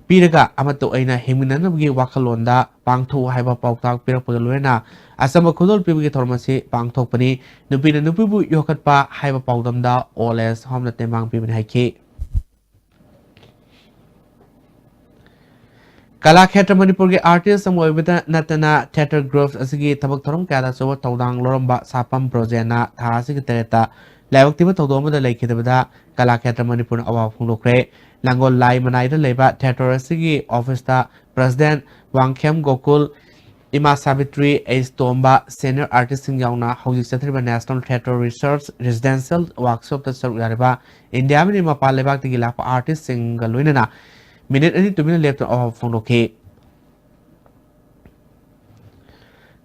Piraga Amato Aina Himinanagi Wakalonda Pangtu Haiba Pautak Pirapaluena Asama Kudol Pibigi Tormasi Pangtok Pani Nupina Nupibu Yokatpa Haiba Paudamda Oles Home the Tembang Pibin Haiki Kalakhetra Manipur ge artist Samoibita Natana Theatre Groups Asigi Tabak Torom Kada Soba Taudang Loramba Sapam Projena Thasigi Tereta Lavaktiba Todoma the Lake Hidabada Kalakhetra Manipur Awa Fundokre Langol Lai Manaida Leba Theatre Asigi Office ta President Wangkem Gokul Ima Savitri Ace Tomba Senior Artist in Yauna Housing Satriba National Theatre Research Residential Workshop the Sarugariba India Minima Palebak the Gilapa Artist in Galuina Minute any 2 minutes left of Fondoke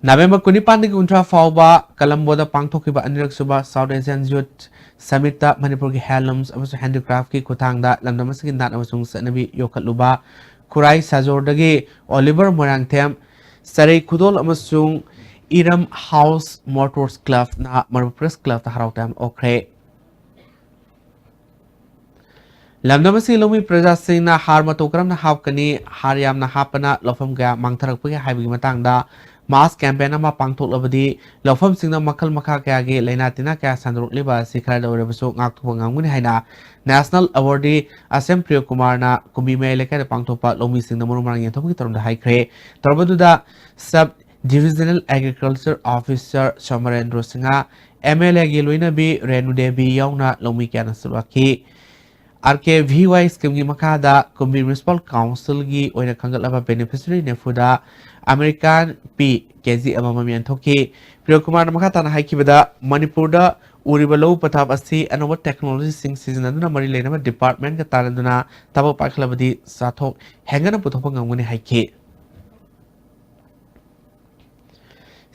November Kunipandi Guntra Fauba, Colombo the Pangtokiba Anirak Suba, South Asian Youth Samita Manipurgi Halums, also handicraft ki Kutanga, Landamasin that was Sanabi Yokaluba, Kurai Sajordagi, Oliver Morangtem, Saray Kudol Amasung, Iram House Motors Club, na Marupres Club, the Harautam Okre. Lamdamasi Lumi Praja Sina Harmatokram na Hapkani, Hariam na Hapana, Lofamga, Mangtarakui, Habi Matanga, Mass campaign ama Pangtok Labadi, Lofam Singna Makal Makakagi, Lenatina Kasandro Liba, Sikra Reviso, Ngaktuangamuni Haina, National Awardee, Asem Priyo Kumarna, Kumime Leka, the Pangtopa, Lomi Sing the Murumang Topic from the High Cray, Torbaduda, Sub Divisional Agriculture Officer, Somarendro Singa, MLA Giluina B, Renude B, Yauna, Lomi Kanasulaki. RKVY scheme Makada, Kumbi Municipal Council gi Oina Kangalaba beneficiary Nefuda, American P. KZ Amamian Toki, Priokumar Makatan Haikibada, Manipurda, Uribalo Patapasi, and over technology sing season and Marilena Department, Talanduna, Tabo Paklabadi, Sato, Hangana Putopangani Haiki.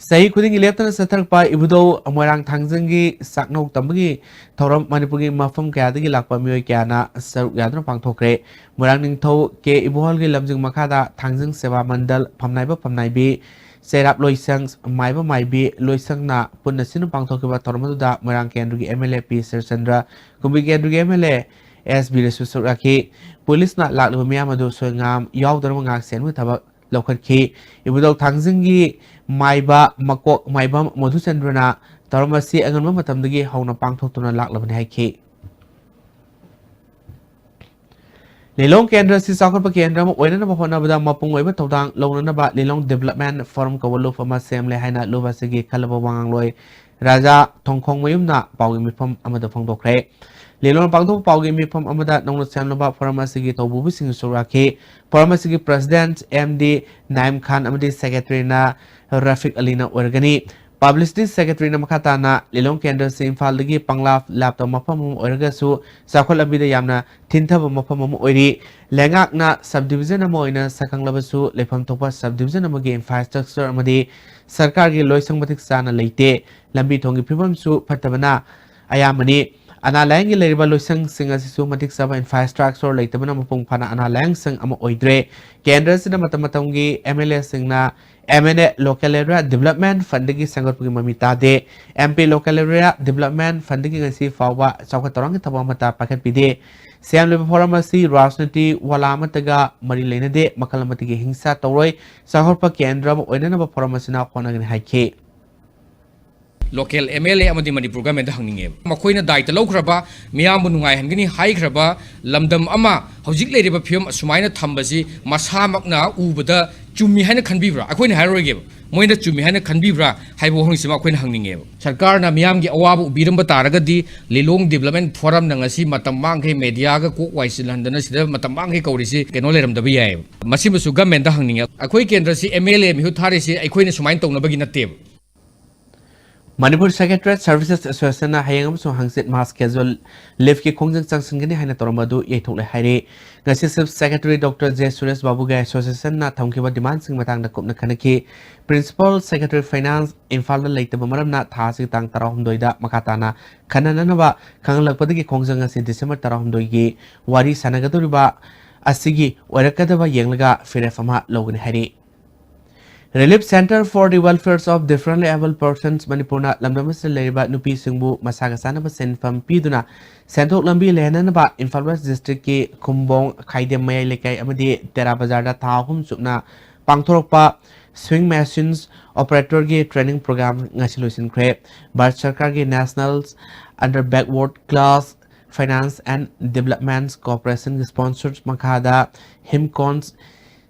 Say couldn't elect a setter by Ibudo, Amarang Tangzangi, Sakno Tambagi, Toram Manipuri Mafum Kadi, Lakpamio Kiana, Sir Gadra Pangtokre, Muranging To, K. Ibuholgi Lamjing Makada, Tangzang Seva Mandal, Pamnaiba Pamnaibi, set up Loisangs, Maiba Maibi, Loisangna, Punasino Pangtokiba Tormaduda, Murang Kendri MLA P. Sir Sandra, Kumbi Kendri MLA, SB Resuraki, Police not like Lumiamado Swingam, Yaw Dermangak Sen with Tabak. Lokatki, Ibudok Tangzingi, Maiba, Makok, Maibam, Modusendrana, Taramasi, and Mamatamdagi, Hona Pangto to Lak Labanaki. Lilong Kendra si Sakar Kendra, when of Honabada Mapung over Todang, Lonaba, Lilong Development Forum Kawalo for Masem Lehana, Lovasigi, Kalabawang Loy, Raja, Tongkong Mayumna, Pawimi from Amada Fondo Cray. Lilong Pangto Pawimi from Amada, Nong Sanaba, Paramasigi, Tobu Sing Suraki, Paramasigi President, MD, Naim Khan, Amadi Secretary na Rafik Alina Organi. Publicity Secretary na Makatana, Lilong Kendra si Infalagi, Panglaf, Laptop Mapam Orgasu, Sakol Abida Yamna, Tinta Mapam Ori, Lengak na Subdivision Amoina, Sakang Labasu, Lepam Topa Subdivision Amagi Infrastructure Amadi, Sarkari Loisang Matik Sana Late, Lambi Tongi Pibam Su, Patabana, Ayamani, Analang Leriba Loisang Singasisu Matik Saba Infrastructure, Latamana Mapung Pana Analang Sang Amo Oidre, Kendra Sina Matamatongi, MLS Singna, MNA Local Area Development Funding Sangapugi Mamita de MP Local Area Development Funding and see Fawa Sakatorang Tabamata Packet Pide Sam Liver Foramasi Rasnati Walamataga Marilena de Makalamati Hingsa Toroi Sahorpa Kendra Wenaba Foramasina Konagan Hike. Local MLA amadi Manipur government hangninge makoina daita lawkraba miyam bunungai hangini haikraba lamdam ama hojik leiriba phiom sumaina thambasi masamakna ubada chummi haina khanbibra akoina hairoge moina chummi haina khanbibra haibo hongsima akoina hangninge sarkar na miyam gi awabu ubiramba taragadi Lilong Development Forum nangasi matam manghe media ga ko waisilhandana sida matam manghe kaurisi keno leramdabi yai masimusu government hangninge akoi kendra si MLA mihu tharisi akoina sumain tongnabagi natte Manipur Secretariat Services Association Hayang so Hangsit Mass Casual Live Ki Kongjang Sangsingani Hana Toromadu Yetok Hari Ngasisip Secretary Dr. J. Suresh Babuga Association na Tongkiba Demand Sing Matang Nakup Nakanaki Principal Secretary Finance Infalda Lake Bamaram na Tasi Tang Tarahum Doida Makatana Kananaba Kangalapadi Kongjang Asi December Tarahum Doigi Wari Sanagaduriba Asigi Warakadaba Yanglaga Firefama Logan Hari Relief Center for the Welfare of Differently Able Persons Manipurna Lamdamas Leriba Nupi Singbu Masagasana Senfam Piduna Santok Lambi Lehanaba Infal West District Ki Kumbong Kaidem Maya Lekai Amadi Terabazarda Tahum Supna Pangtorokpa Swing Machines Operator Ki Training Program Ngasilusin Kre Bharat Sarkar Ki Nationals Under Backward Class Finance and Development Corporation Sponsors Makada Himcons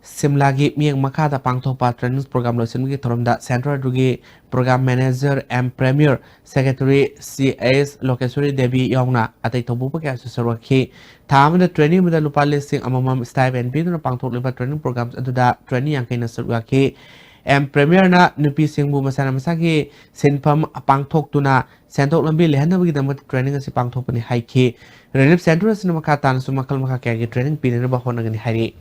Simlagi Miang Makada Pangtopa Training Program Losingi Toromda Central Dugi Program Manager and Premier Secretary CS Lokesuri Devi Yongna Atay Tobupa Kasusarwaki Tam the training with the Lupali Sing Amamam Stipend Bidun Pangto Liver Training Programs and the training Yankina Surwaki and Premier Na Nupi Singbu Masana Masaki Sinpam Pangtok Tuna Santok Lambi Lehana with the training as a Pangtopani Haiki Relief Center Sinamakatan Sumakal Makaki training Pinaba Honagani Hari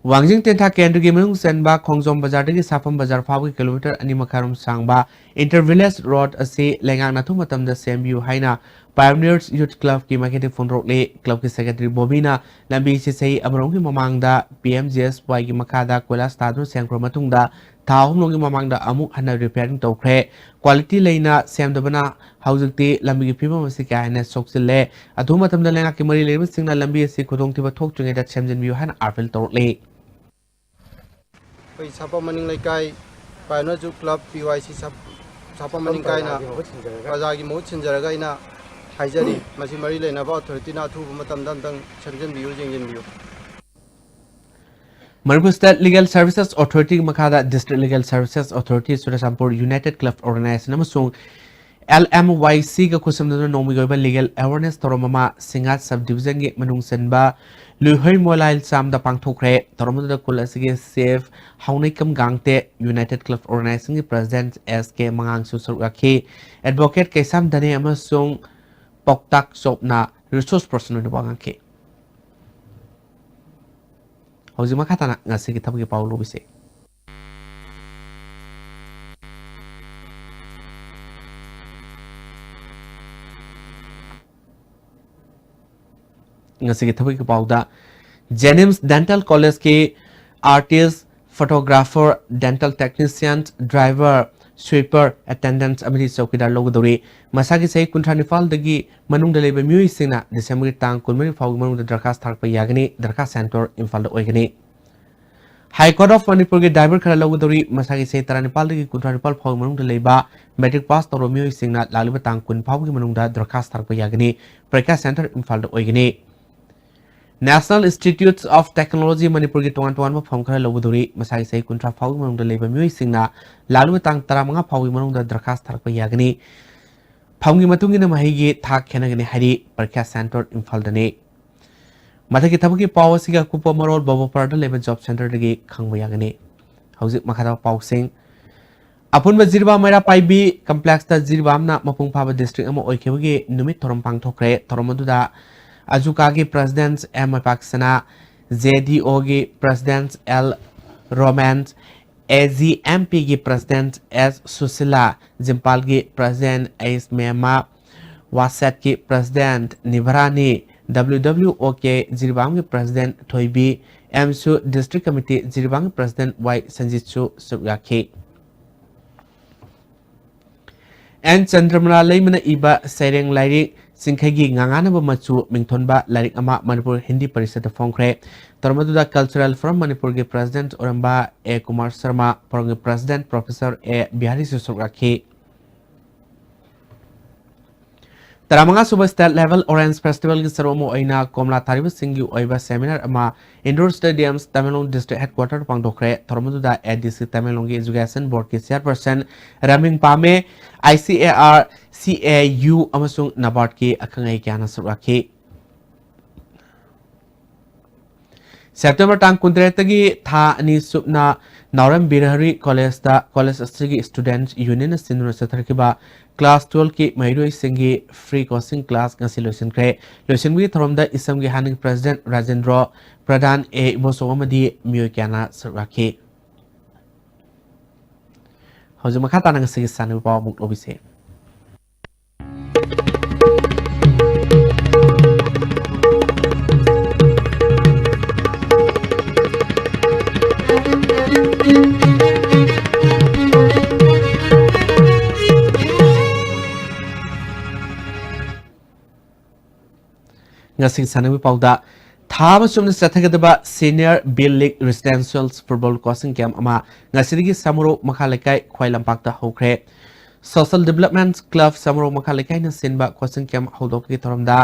Wangjing Tenta Kendra Gimung Senba Kongzom Bazar Digi Safam Bazar Fawi Kilometer Animakarum Sangba Intervillage Road Asi Lengang Natumatam the Sembu Haina Pioneers Youth Club Ki Maketi Fundrokle Club Ki Secretary Bobina Lambi Sisei Amarongi Mamangda PMGS Waigi Makada Kwela Stadu Sangro Matungda Tahum Longi Mamangda Amuk Hana repairing Tokre Quality Lena Samdabana Hauzukti Lambi Pima Masika and Soxile Atumatam the Lenga Kimari Levis Singna Lambi Sikudong Tiba Tok to get Champion View Han Arvel Torle Sapa Maning Laikai, Pioneer Youth Club, PYC Sapa Maning Kaina, Bazagi Mot Sinjaragaina, Hajari, Masimari Lane about 13 to Matam Dantang, Champion View, Jingin View. Manipur State Legal Services Authority Makada District Legal Services Authority Surasampur United Club Organization Namasung LMYC ga kusamna nomigoba legal awareness toromama singat subdivision ge manung senba luhoi mobile sam da pangthokre toromada da kulasige safe haunikam gangte United Club Organization ge president SK mangang susuraki advocate Kesam Dane amasung poktak sopna resource person da bangake hojima khatana ngasi kitab ge paulo bise Jennings Dental College के artist, photographer, dental technician, driver, sweeper, attendants amiri chowkidar logodori masagi sei kunthranifal dagi manung daleba mui singna December tang kunmari faug manung darkhas thakpa yagani darkhas center Imphal da oigani High Court of Manipur के driver खरा लौगदौरी मसागी से 39 दगी 39 फाउ मनुंगदा लेबा matric pass तौर मियोई सिंगना लालिबा तांग 10 फाउ की मनुंगदा दरखास्त थारपा यागनी परीक्षा centre Imphal दा ओइगनी National Institutes of Technology Manipur की तोंगान तोंगान मफम खरा लौगदौरी मसागी से 19 फाउ की मनुंगदा लेबा मियोई सिंगना लालिबा तांग 35 फाउ की मनुंगदा दरखास्त थारपा यागनी फाउंगी मतुंगिना महिगी थाक खेनगनी हरी परीक्षा सेंटर इम्फाल दने मथकी थबकी पाव सिगा कुपो मरोल बबो पार्ट लेबे जॉब सेंटर दगी खंगबा यागनी हौजिक मखादा पाव सिंह अपुनबा जिरबा मैरा पाइबी कॉम्प्लेक्स ता जिरबामना मपुंग फाबा डिस्ट्रिक्ट अमा ओइखेबगी नुमित थोरम पांगथोखरे थोरमदुदा अजुका की प्रेसिडेंट एम पाक्सना जेडीओ की प्रेसिडेंट एल रोमांस एजीएमपी की प्रेसिडेंट एस सुशीला जिम्पाल की प्रेसिडेंट एस मेमा वासेट की प्रेसिडेंट निभरानी WWO के जिरबांग के प्रेसिडेंट थोइबी एमसु district committee Jiribam president Y संजीतसु सुयाखी एन चंद्रमला लेमना इबा सैरेंग लाइरिक सिंखगी nganganaba machu mingthonba लाइरिक अमा मणिपुर हिंदी परिषद फोंखरे तरमदुदा कल्चरल फ्रॉम मणिपुर के प्रेसिडेंट ओरंबा ए कुमार शर्मा परंग प्रेसिडेंट प्रोफेसर ए बिहारी सुसुराखी तरामंगा सुबह स्टेट लेवल ऑरेंज फेस्टिवल की सरोमो ओइना कोमला तारिब सिंगी ओइबा सेमिनार अमा indoor stadiums Tamenglong district headquarter पांगदोखरे थरमदुदा एडीसी तमिलनाडु की एजुकेशन बोर्ड के चेयरपर्सन रमिंग पामे ICAR CAU अमसुंग नाबार्ड की अखंगई क्याना सुराखी सेप्टेंबर टांग 19 था अनि सुपना नावरम बिरहरी कॉलेज असगी स्टूडेंट्स यूनियन सिंधुना सथरकिबा क्लास 12 की महिरोई सिंगी फ्री कोचिंग क्लास ngasi लोइसनख्रे लोइसनबी थरमदा इसमगी हानिंग प्रेसिडेंट राजेंद्र प्रधान ए इमोसोमदी मियो क्याना सरवाखी हजु मखा ताना ngasi सानु पाव मुक लोबिसे ngasi sanami pauda thama sumna sathagada senior bill league residential football coaching camp ama ngasirigi samuro makhalekai khwailampak ta hokre social development club samuro makhalekai na sinba coaching camp hodok ki thoramda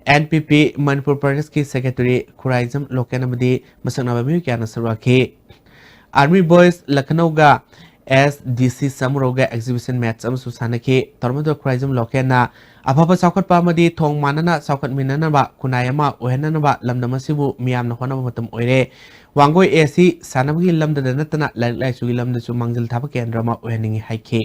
NPP Manipur Pradesh की secretary Khuraizam Loken amadi masakna bami kya nasarwaki Army Boys Lucknow ga SDC Samuroga exhibition match am susanaki tormado Khuraizam Loken na अफब चौखट पामदी थोंग मानना चौखट मिननबा खुनायमा ओहननबा लमदमसिबु मियामना होनबा मतम ओइरे वांगोय AC सानबगी लमददा नतना लाइलाइसुगी लमदसु मांगजल थाब केंद्रमा ओहनिंगी हाइखे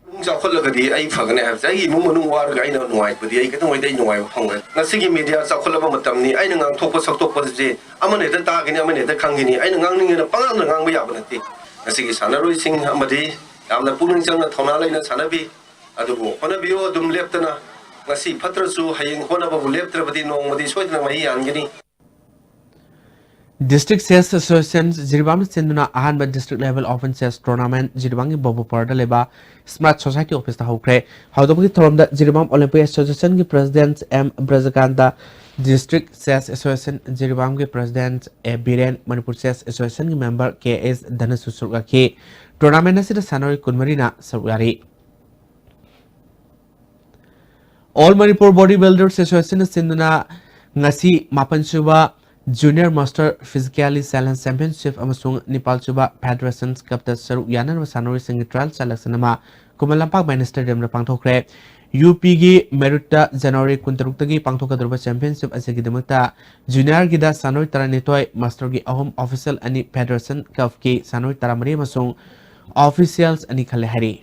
चौखलगदी आई फगने है जाई मु मनु वार गाइना नुवाई बदी आई कतम वइदai नुवाई फंगन नसिगी मीडिया चौखलबा मतमनी आइना ngang थोप सक्तोप जे अमने द तागिनी अमने द खंगिनी आइना ngang निंगना पंगाम ngang बया बनती नसिगी सानरोय सिंह अमदी यामना पुलिंग चंगना थौना लैना सानबी अदुबो होनबियो दुम लेप्तना ngasi phatrasu hayeng honababu leptrabadi nongmadi soidna mai yangini District Chess Association Jiribam Sinduna Ahanba District Level Open Chess Tournament Jiribangi Bobu Parda Leba Smart Society Office ta hokre haudobi thoromda Jiribam Olympic Association ki President M Brazakanda District Chess Association Jiribam ki President A Biren Manipur Chess Association ki member KS Dhanasu Surgaki Tournament asida Sanori Kunmarina Surgari All Manipur Bodybuilders Association Sinduna ngasi mapan suba Junior Master Physically Challenge Championship amasung Nepal suba Federations Cup ta saruk yanan wa sanori sing trial selection ma Kumalampak Main Stadium ra pangthokre UP gi Merit ta January 16 tagi pangthokadruba championship asegi demakta Junior gi da sanori taranitoi Master gi ahom official ani Federation Cup ki sanori taramari amasung officials ani khale hari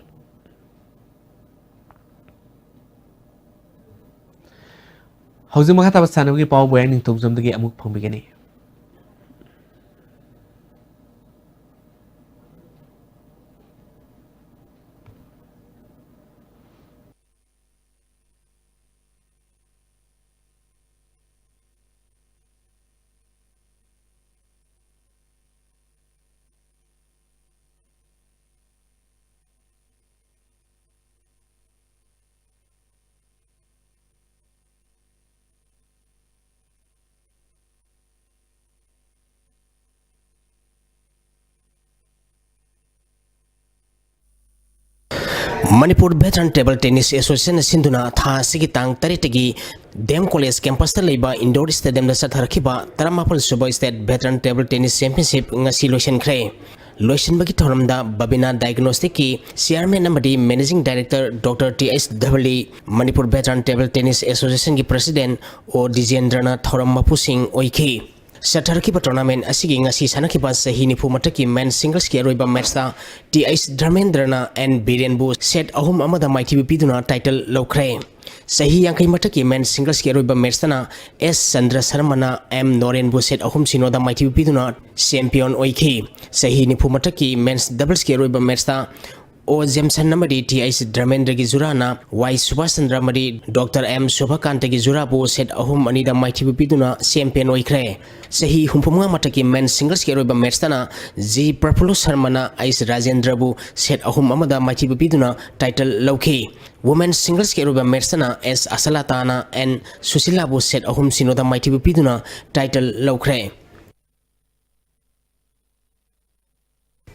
Houzi makata basana gi paw boyang ning tugzam dagi amuk phangbigani Manipur Veteran Table Tennis Association Sinduna Tha Sigi Tang Taritagi Dem College Campus Leba Indoor Stadium da Satharkiba Taramapal Suba State Veteran Table Tennis Championship ngasi lotion kre lotion bagi thoramda Babina Diagnostic ki Chairman namadi Managing Director Dr. T.S. Dhavali Manipur Veteran Table Tennis Association ki President O Dijendrana Thoram Mapusing Oiki Satarkiba tournament asigi ngasi sanakiba sahi nipu mataki men singles ki aroiba match ta T.S. Dharmendrana and Birenbu set ahum amada mighty biduna title lokre sahi yang kai mataki men singles ki aroiba match tana S. Sandra Sarmana M. Norenbu set ahum sinoda mighty biduna champion oiki sahi nipu mataki men's doubles ki aroiba match ta O Jameson Namadi T.S. Dharmendra ki Zurana Y. Subhasandra Madi Dr. M. Shobhakanta ki Zurabu set ahum anida mighty biduna champion oikre sahi humpumga mataki men singles ki aroiba match tana G. Prapulu Sarmana Ice Rajendrabu set ahum amada mighty biduna title lauki women singles ki aroiba match tana S. Asalatana and Susilabu set ahum sinoda mighty biduna title laukre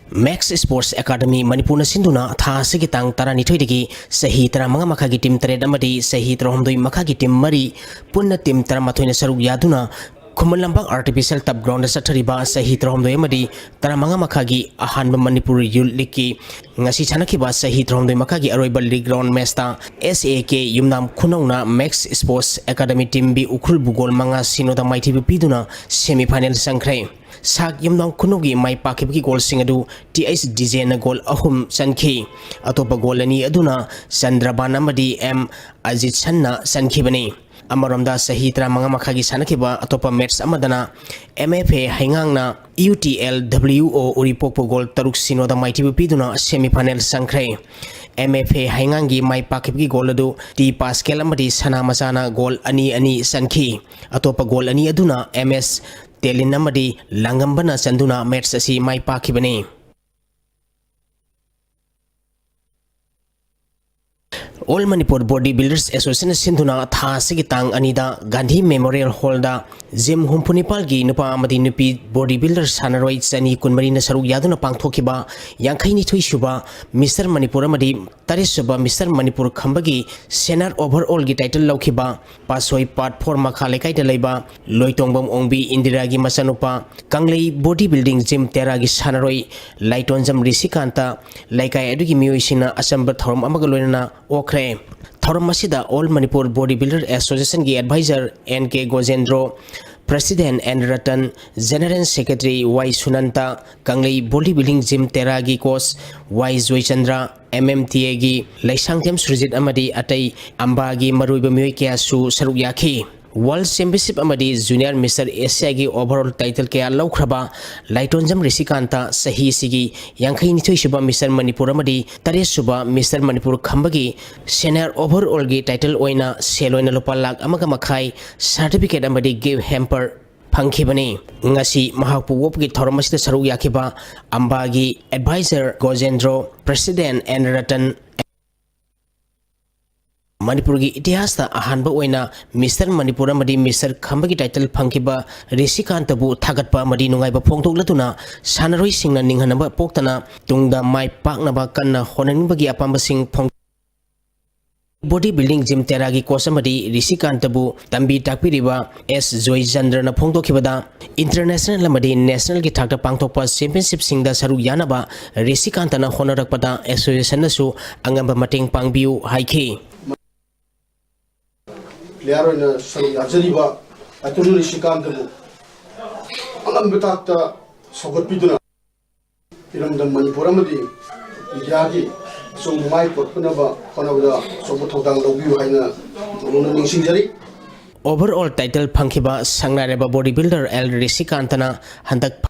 Max Sports Academy Manipur Sinduna Tha Sigi Tang Tarani Thoidagi Sahi Taramanga Makagi Team Tred Amadi Sahi Tromdoi Makagi Team Mari Punna Team Taramathoina Saruk Yaduna Kumalambang Artificial Top Ground Satariba Sahi Tromdoi Amadi Taramanga Makagi Ahanba Manipur Youth League Ngasi Chanakiba Sahi Tromdoi Makagi Aroiba League Round Mesta SAK Yumnam Kunauna Max Sports Academy Team B Ukrul Bugol Manga Sinoda Mighty Biduna Semi Final Sankre Sak Yumnang Kunugi Mai Pakibki Goal Singadu T.S. Dizena Goal Ahum Sanki Atopa Golani Aduna Sandrabana Madi M. Ajit Sanna Sankibani Amaramda Sahitra Mangamakagi Sanakiba Atopa Mets Amadana MFA Hangangna UTL WO Uripopo Goal Taruk Sinoda Mighty Biduna Semi Final Sankre MFA Hangangi Mai Pakibki Goladu T. Pascal Amadi Sana Masana Goal Ani Sanki Atopa Goal Ani Aduna MS Telin Namadi Langambana Sanduna Mets Asi Mai Pakibani All Manipur Bodybuilders Association Sinduna Tha Sigi Tang Anida Gandhi Memorial Hall da Jim Humpunipal gi Nupa Amadi Nupi Bodybuilders Sanaroi Sani Kunmarina Saruk Yaduna Pangthokiba Yankaini Thuishuba Mr. Manipur Amadi Tarishuba Mr. Manipur Khambagi Senar Overall gi title Laukiba Pasoi Part 4 Makhalekai Dalaiba Loitongbam Ongbi Indira gi Masanupa Kanglei Bodybuilding Gym Tera gi Sanaroi Laitonjam Risikanta Laikai Edugi Mioisina Asamba Thorum Amagaloina Okre Thoramasida All Manipur Bodybuilder Association ki Advisor N.K. Gojendro President N. Ratan General Secretary Y. Sunanta Kanglei Bodybuilding Gym Tera gi Coach Y. Zoichandra MMTA gi Laisangtem Srijit Amadi Atai Amba gi Maruiba Myoy Kya Su Saruk Yakhi World Championship Amadi Junior Mr. Asia gi overall title kaya laukraba Laitonjam Risikanta Sahi Sigi Yankaini Thuishuba Mr. Manipur Amadi Taresuba Mr. Manipur Khambagi Senior overall gi title oina seloina lupalak amaga makhai certificate Amadi give hamper Pankibani Ngasi Mahapu Wopgi Thoramasita Saruk Yakiba Ambagi Advisor Gojendro President N. Ratan Manipur gi itihasta ahanba oina Mr. Manipur amadi Mr. Khambagi title phangkiba Risikantabu thagatpa amadi nungaiba phongthoklatuna sanaroi singna ninghanaba poktana tungda mai paknaba kanna honaningbagi apamba sing phong Bodybuilding Gym Teragi Kosamadi Risikantabu Tambi Takpiriba S. Zoichandra na phongtokibada International amadi National gi thakta pangthokpa Championship singda saru yanaba Risikantana honarakpada association nasu angamba mateng pangbiu haiki Player in Sari Ajariba, Atunu Shikantabu, Alam Betata, Sogot Piduna, Piram the Manipuramadi, Yagi, so my Potpunaba, Honavada, Sobotang Lobu, Haina, Luna Singari. Overall title Pankiba Sangareba Bodybuilder El Risikantana, Handak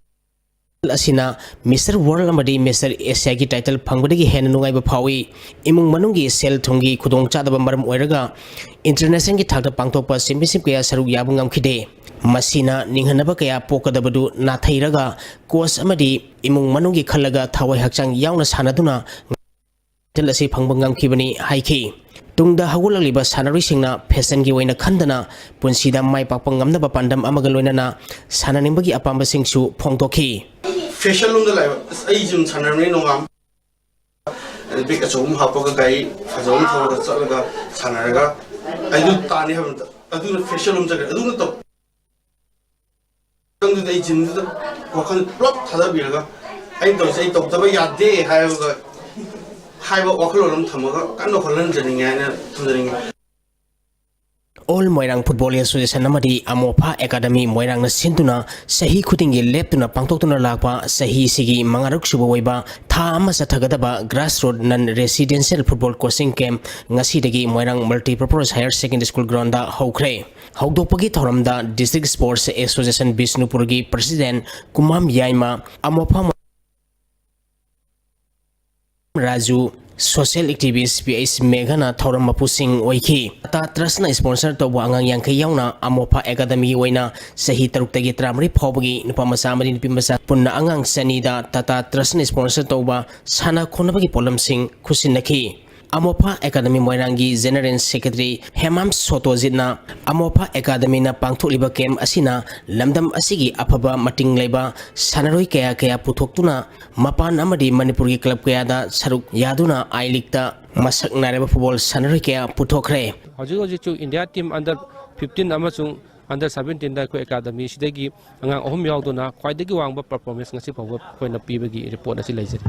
Asina, Mr. World Amadi, Mr. Esagi title Pangudi Henungai Pawi, Imung Manungi, Sel Tungi, Kudong Chadabambaram Oeraga, International Tata Pangtopa, Simbisim Kaya Saru Yabungam Kide, Masina, Ninghanaba Kaya Pokadabadu, Nathairaga, Kos Amadi, Imung Manungi Kalaga, Tawai Hakchang Yaunas Hanaduna, Telasi Pangbangam Kibani, Haiki. Tungda Hagulaliba Sanari Singna, Pesangi Wayna Kandana, Punsida Mai Papangam the Papandam Amagaloina, Sananimbagi Apamba Singsu, Pongtoki. Facial on the level, Asian Sanari no big achum hapaga gai fazon thawda chalaga sanaraga adu tani ha adu facial umjaga adu to tangdu dai jindu wakhan plot thada biraga ai to taba yadde haiba wakhalo thamaga kanno kholan janinga na thunjaring All Moirang Football Association Namadi Amopa Academy Moirang na Sintuna Sahi Kutingi Leptuna Pangtokuna Lakpa Sahi Sigi Mangaruk Subawaiba Thama Satagadaba Grassroot Non Residential Football Coaching Camp Ngasidagi Moirang Multipurpose Higher Secondary School Ground da Hokre Hokdopagi Thoramda District Sports Association Bisnupurgi President Kumam Yaima Amopa Raju Social activist PH Meghana Thoram Mapusing Oiki Ta Trustna sponsor to Wangang Yang Yauna Amopa Academy Waina Sahi Tarutagi Tramri Pobagi Nupamasamari Pimasa Punna Angang Sanida Tata Trustna sponsor to Sana Konabagi Polam Sing Kusinaki Amopa Academy Moirangi General Secretary Hemam Sotozina Amopa Academy na Pangtuliba Kem Asina Lamdam Asigi Apaba Mating Leba Sanaroi Kaya Putoktuna Mapan Amadi Manipuri Club Kayada Saruk Yaduna I-League Masak Nareba Football Sanaroi Kaya Putokre Hoju India team under 15 amasung under 17 da ko academy sidagi angang ohum yawduna khwaidagi wangba performance ngasi phawa koina pibagi report asi laijari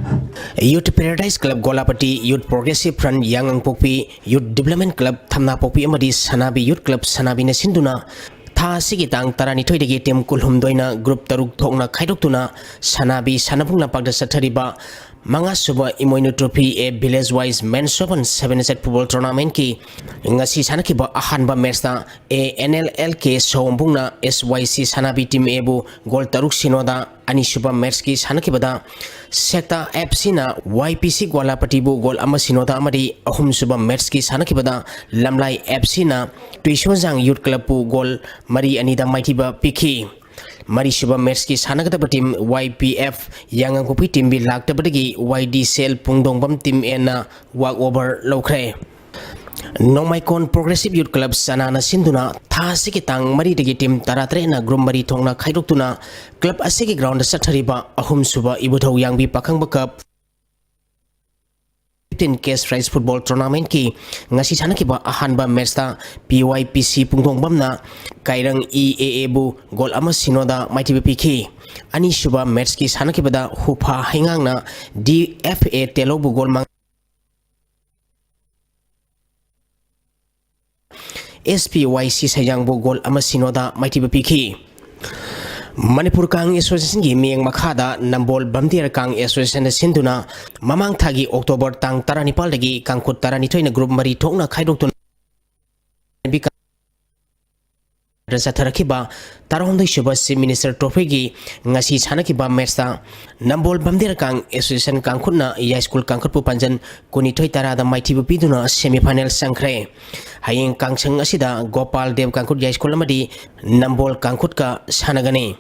Youth Paradise Club Golapati Youth Progressive Front Yangang Pokpi Youth Development Club Thamna Pokpi amadi Sanabi Youth Club Sanabi na Sinduna Tha sigi tang tarani thoidagi team kulhum doina group taruk thokna khaidoktuna Sanabi Sanapung lapakda sathariba Manga Suba Imoinu Trophy a village wise men's open 7-set football tournament ki ngasi sanakiba ahanba match ta ANLLK Sombungna SYC Sanabi team ebu goal taruk sinoda ani suba match ki sanakibada Sekta FC na YPC Golapati bu goal ama sinoda amadi ahum suba match ki sanakibada Lamlai FC na Tuishonjang Youth Club bu goal mari anida maitiba piki Mari Suba Merski Sanagata team YPF Yangang Kopi team bi lakta badagi YD Cell Pungdongbam team ena walk over lokre Nomaikon Progressive Youth Club Sanana Sinduna Tha sigi tang mari dagi team taratre na group mari thongna khaidoktuna club asigi ground sathariba ahum suba ibuthau yangbi pakhang cup 15 case prize football tournament ki ngasi sanakiba ahanba match ta PYPC Pungdongbam na Kairang EAA bu goal ama sinoda maitibi piki ani suba match ki sanakibada hupa hingang na DFA telo bu goal mang SPYC sayang bu goal ama sinoda maitibi piki Manipur Kang Association gi miyang makhada Nambol Bamdir Kang Association Sinduna Mamang Thagi October tang Taranipal dagi Kangkut Taranitoy na group mari thokna khaidoktuna Rasatarakiba Tarahonda Shuba Minister Trophy gi ngasi sanakiba match ta Nambol Bamdir Kang Association Kangkutna Ya School Kangkutpu Panjan Kunitoy Tarada Maitibu Piduna semi final sangkre Hayeng Kangsang asida Gopal Dev Kangkut Ya School amadi Nambol Kangkutka sanagani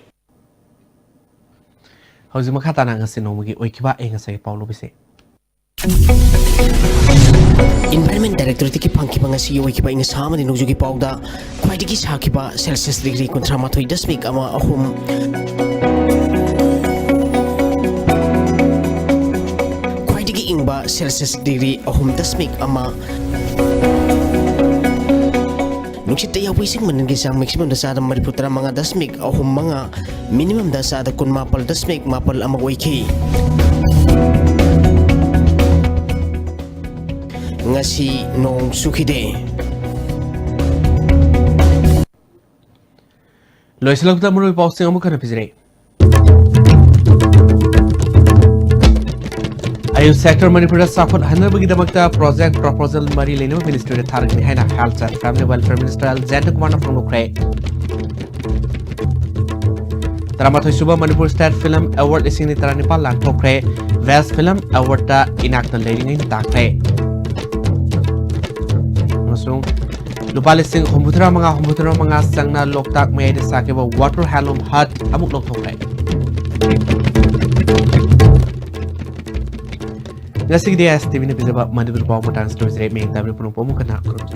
Hauji makata na ngasi nomagi oikiba engasai Paulo bise Environment Director tiki pangki bangasi oikiba inga sama di nujugi pauda kwaidigi sakiba Celsius degree kontramathoi dasmik ama ahum kwaidigi ingba Celsius degree ahum dasmik ama Nuksit tayo wising manangisang maximum dasada mariputra mga dasmik ahum mga minimum dasada kun mapal dasmik mapal ama oiki ngasi nong sukide Loisalak ta murui pausing amu kana pizre Ayu sector Manipur Safat Hanabagi Damakta project proposal Mari Leno Ministry Tharak Haina Health and Family Welfare Minister Alexander Kumar from Ukraine. Taramatho Suba Manipur State Film Award is in Taranipal Land Tokre West Film Award ta inactal leading in Takre. Masung Lupali Singh Humbutra mga Sangna Loktak May Sakiba Water Halum Hut Amuk Lok Tokre. Ngasig dia STV ni bisa Manipur Power Mountain Stories Rate Main Tablet Penumpang Mukana Kurus.